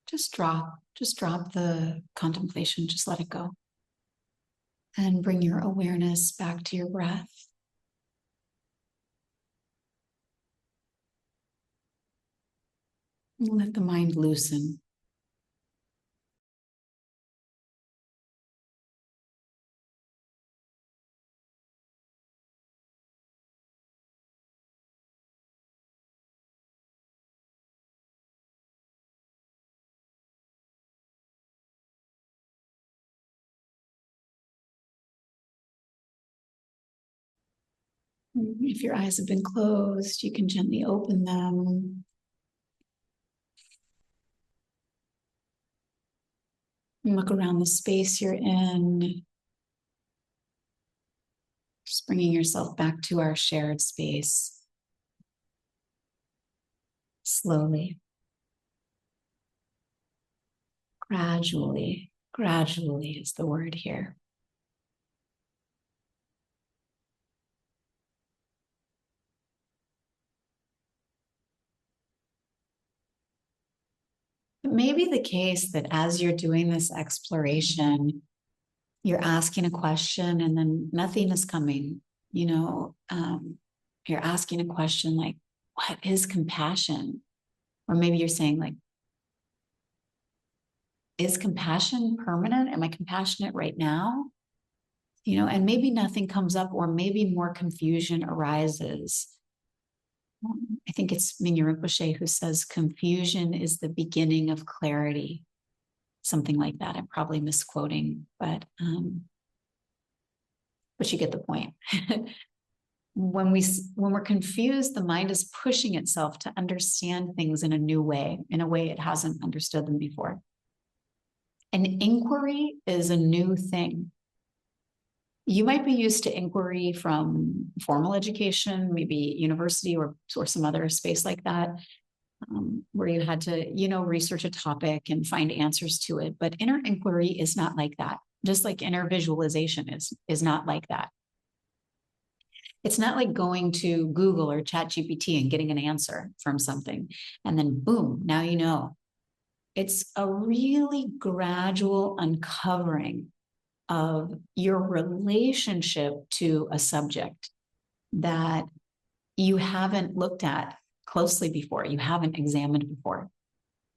Just drop the contemplation, just let it go. And bring your awareness back to your breath. And let the mind loosen. If your eyes have been closed, you can gently open them. And look around the space you're in. Just bringing yourself back to our shared space. Slowly. Gradually. Gradually is the word here. It may be the case that as you're doing this exploration, you're asking a question and then nothing is coming. You're asking a question like, what is compassion? Or maybe you're saying like, is compassion permanent? Am I compassionate right now? And maybe nothing comes up, or maybe more confusion arises. I think it's Mingyur Rinpoche who says confusion is the beginning of clarity. Something like that. I'm probably misquoting, but you get the point. When we're confused, the mind is pushing itself to understand things in a new way, in a way it hasn't understood them before. And inquiry is a new thing. You might be used to inquiry from formal education, maybe university or some other space like that, where you had to, research a topic and find answers to it. But inner inquiry is not like that. Just like inner visualization is not like that. It's not like going to Google or ChatGPT and getting an answer from something, and then boom, now you know. It's a really gradual uncovering of your relationship to a subject that you haven't looked at closely before, you haven't examined before.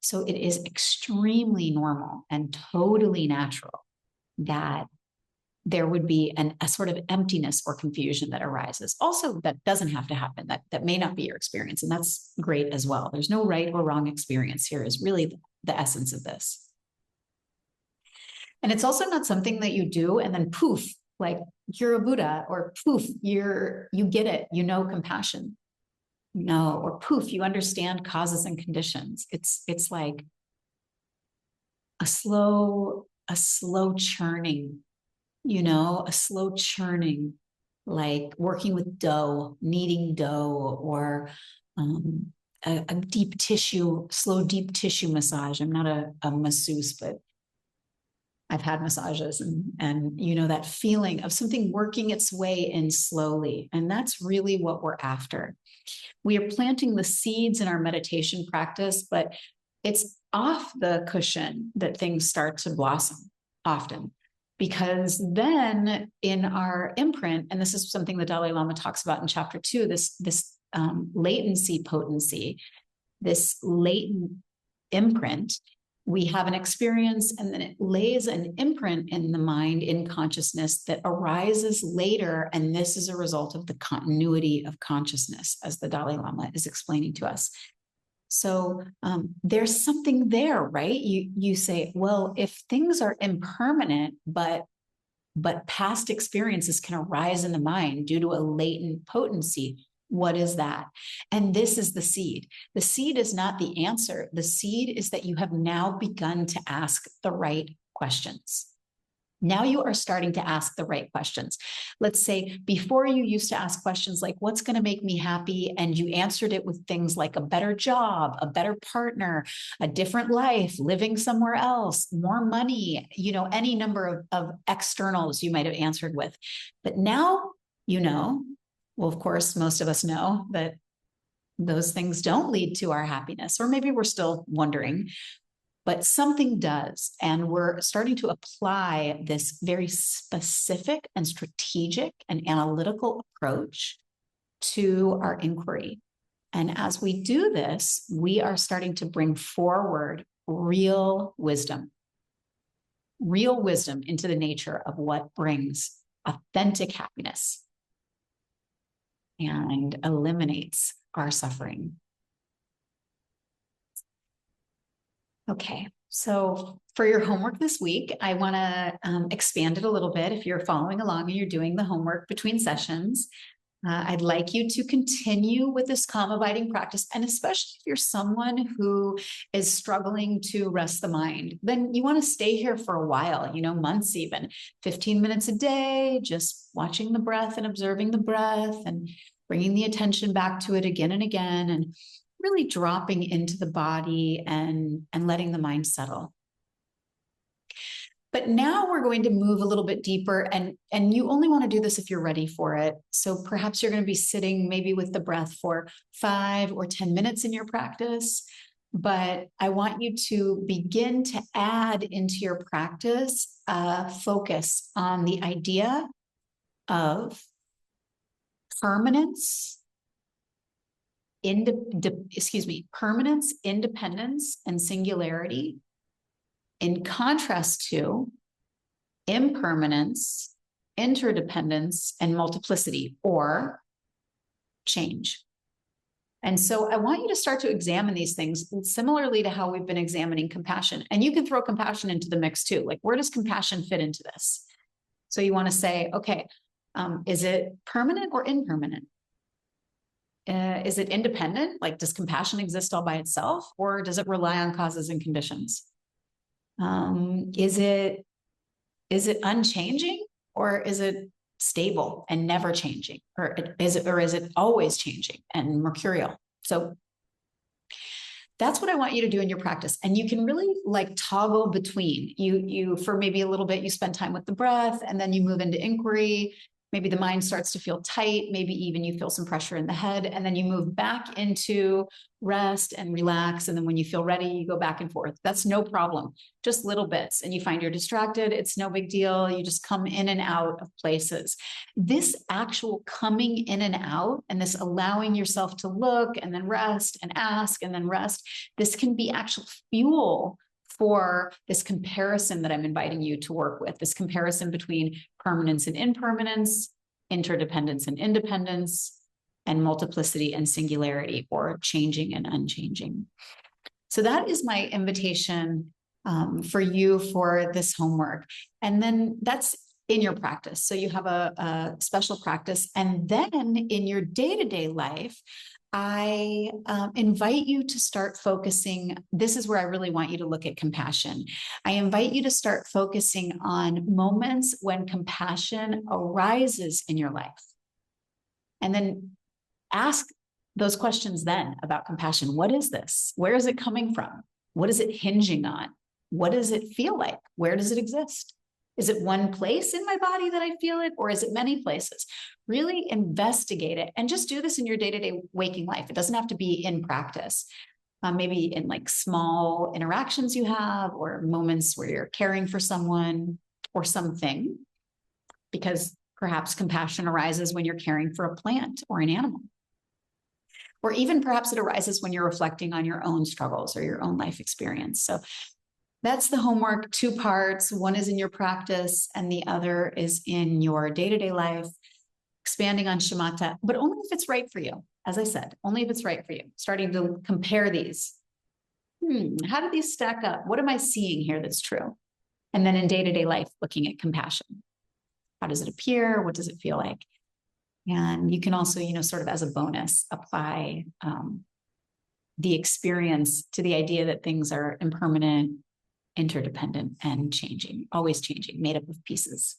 So it is extremely normal and totally natural that there would be a sort of emptiness or confusion that arises. Also, that doesn't have to happen. That may not be your experience, and that's great as well. There's no right or wrong experience here is really the essence of this. And it's also not something that you do and then poof, like you're a Buddha, or poof, you get it, compassion. No, or poof, you understand causes and conditions. It's like a slow churning, a slow churning, like working with dough, kneading dough, or a slow deep tissue massage. I'm not a masseuse, but I've had massages and that feeling of something working its way in slowly. And that's really what we're after. We are planting the seeds in our meditation practice, but it's off the cushion that things start to blossom often. Because then in our imprint, and this is something the Dalai Lama talks about in chapter 2, this latency potency, this latent imprint, we have an experience and then it lays an imprint in the mind, in consciousness, that arises later. And this is a result of the continuity of consciousness, as the Dalai Lama is explaining to us. So there's something there, right? You say, well, if things are impermanent, but past experiences can arise in the mind due to a latent potency, what is that? And this is the seed. The seed is not the answer. The seed is that you have now begun to ask the right questions. Now you are starting to ask the right questions. Let's say before you used to ask questions like, what's going to make me happy? And you answered it with things like a better job, a better partner, a different life, living somewhere else, more money, any number of externals you might have answered with. But now, well, of course, most of us know that those things don't lead to our happiness, or maybe we're still wondering. But something does, and we're starting to apply this very specific and strategic and analytical approach to our inquiry. And as we do this, we are starting to bring forward real wisdom into the nature of what brings authentic happiness and eliminates our suffering. Okay, so for your homework this week, I want to expand it a little bit. If you're following along and you're doing the homework between sessions, I'd like you to continue with this calm abiding practice. And especially if you're someone who is struggling to rest the mind, then you want to stay here for a while, months even, 15 minutes a day, just watching the breath and observing the breath and bringing the attention back to it again and again, and really dropping into the body and letting the mind settle. But now we're going to move a little bit deeper, and you only want to do this if you're ready for it. So perhaps you're going to be sitting maybe with the breath for 5 or 10 minutes in your practice. But I want you to begin to add into your practice focus on the idea of permanence, permanence, independence, and singularity, in contrast to impermanence, interdependence, and multiplicity, or change. And so I want you to start to examine these things similarly to how we've been examining compassion. And you can throw compassion into the mix too. Like, where does compassion fit into this? So you want to say, okay, is it permanent or impermanent? Is it independent? Like, does compassion exist all by itself, or does it rely on causes and conditions? Is it unchanging, or is it stable and never changing? Or is it always changing and mercurial? So that's what I want you to do in your practice. And you can really like toggle between you for maybe a little bit, you spend time with the breath, and then you move into inquiry. Maybe the mind starts to feel tight. Maybe even you feel some pressure in the head, and then you move back into rest and relax. And then when you feel ready, you go back and forth. That's no problem. Just little bits. And you find you're distracted. It's no big deal. You just come in and out of places. This actual coming in and out, and this allowing yourself to look and then rest and ask and then rest, this can be actual fuel for this comparison that I'm inviting you to work with, this comparison between permanence and impermanence, interdependence and independence, and multiplicity and singularity, or changing and unchanging. So that is my invitation for you for this homework. And then that's in your practice. So you have a special practice. And then in your day-to-day life, I invite you to start focusing. This is where I really want you to look at compassion. I invite you to start focusing on moments when compassion arises in your life. And then ask those questions then about compassion. What is this? Where is it coming from? What is it hinging on? What does it feel like? Where does it exist? Is it one place in my body that I feel it, or is it many places? Really investigate it, and just do this in your day-to-day waking life. It doesn't have to be in practice. Maybe in like small interactions you have, or moments where you're caring for someone or something, because perhaps compassion arises when you're caring for a plant or an animal. Or even perhaps it arises when you're reflecting on your own struggles or your own life experience. So that's the homework, 2 parts. One is in your practice, and the other is in your day-to-day life, expanding on shamatha, but only if it's right for you. As I said, only if it's right for you. Starting to compare these. How do these stack up? What am I seeing here that's true? And then in day-to-day life, looking at compassion. How does it appear? What does it feel like? And you can also, sort of as a bonus, apply the experience to the idea that things are impermanent, interdependent, and changing, always changing, made up of pieces.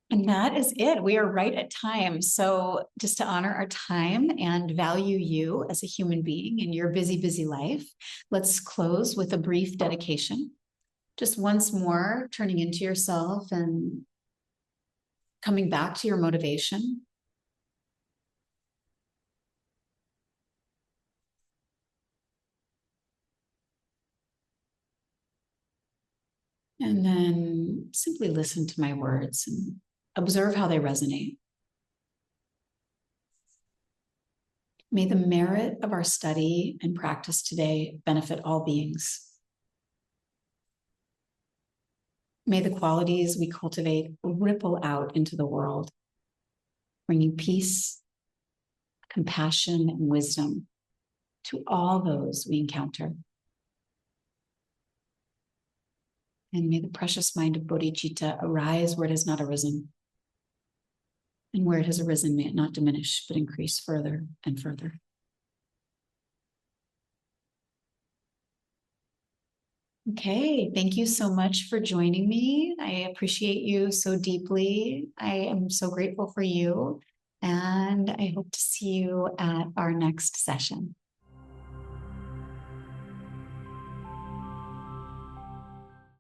And that is it. We are right at time. So just to honor our time and value you as a human being in your busy, busy life, let's close with a brief dedication. Just once more, turning into yourself and coming back to your motivation. And then simply listen to my words and observe how they resonate. May the merit of our study and practice today benefit all beings. May the qualities we cultivate ripple out into the world, bringing peace, compassion, and wisdom to all those we encounter. And may the precious mind of bodhicitta arise where it has not arisen. And where it has arisen, may it not diminish, but increase further and further. Okay, thank you so much for joining me. I appreciate you so deeply. I am so grateful for you, and I hope to see you at our next session.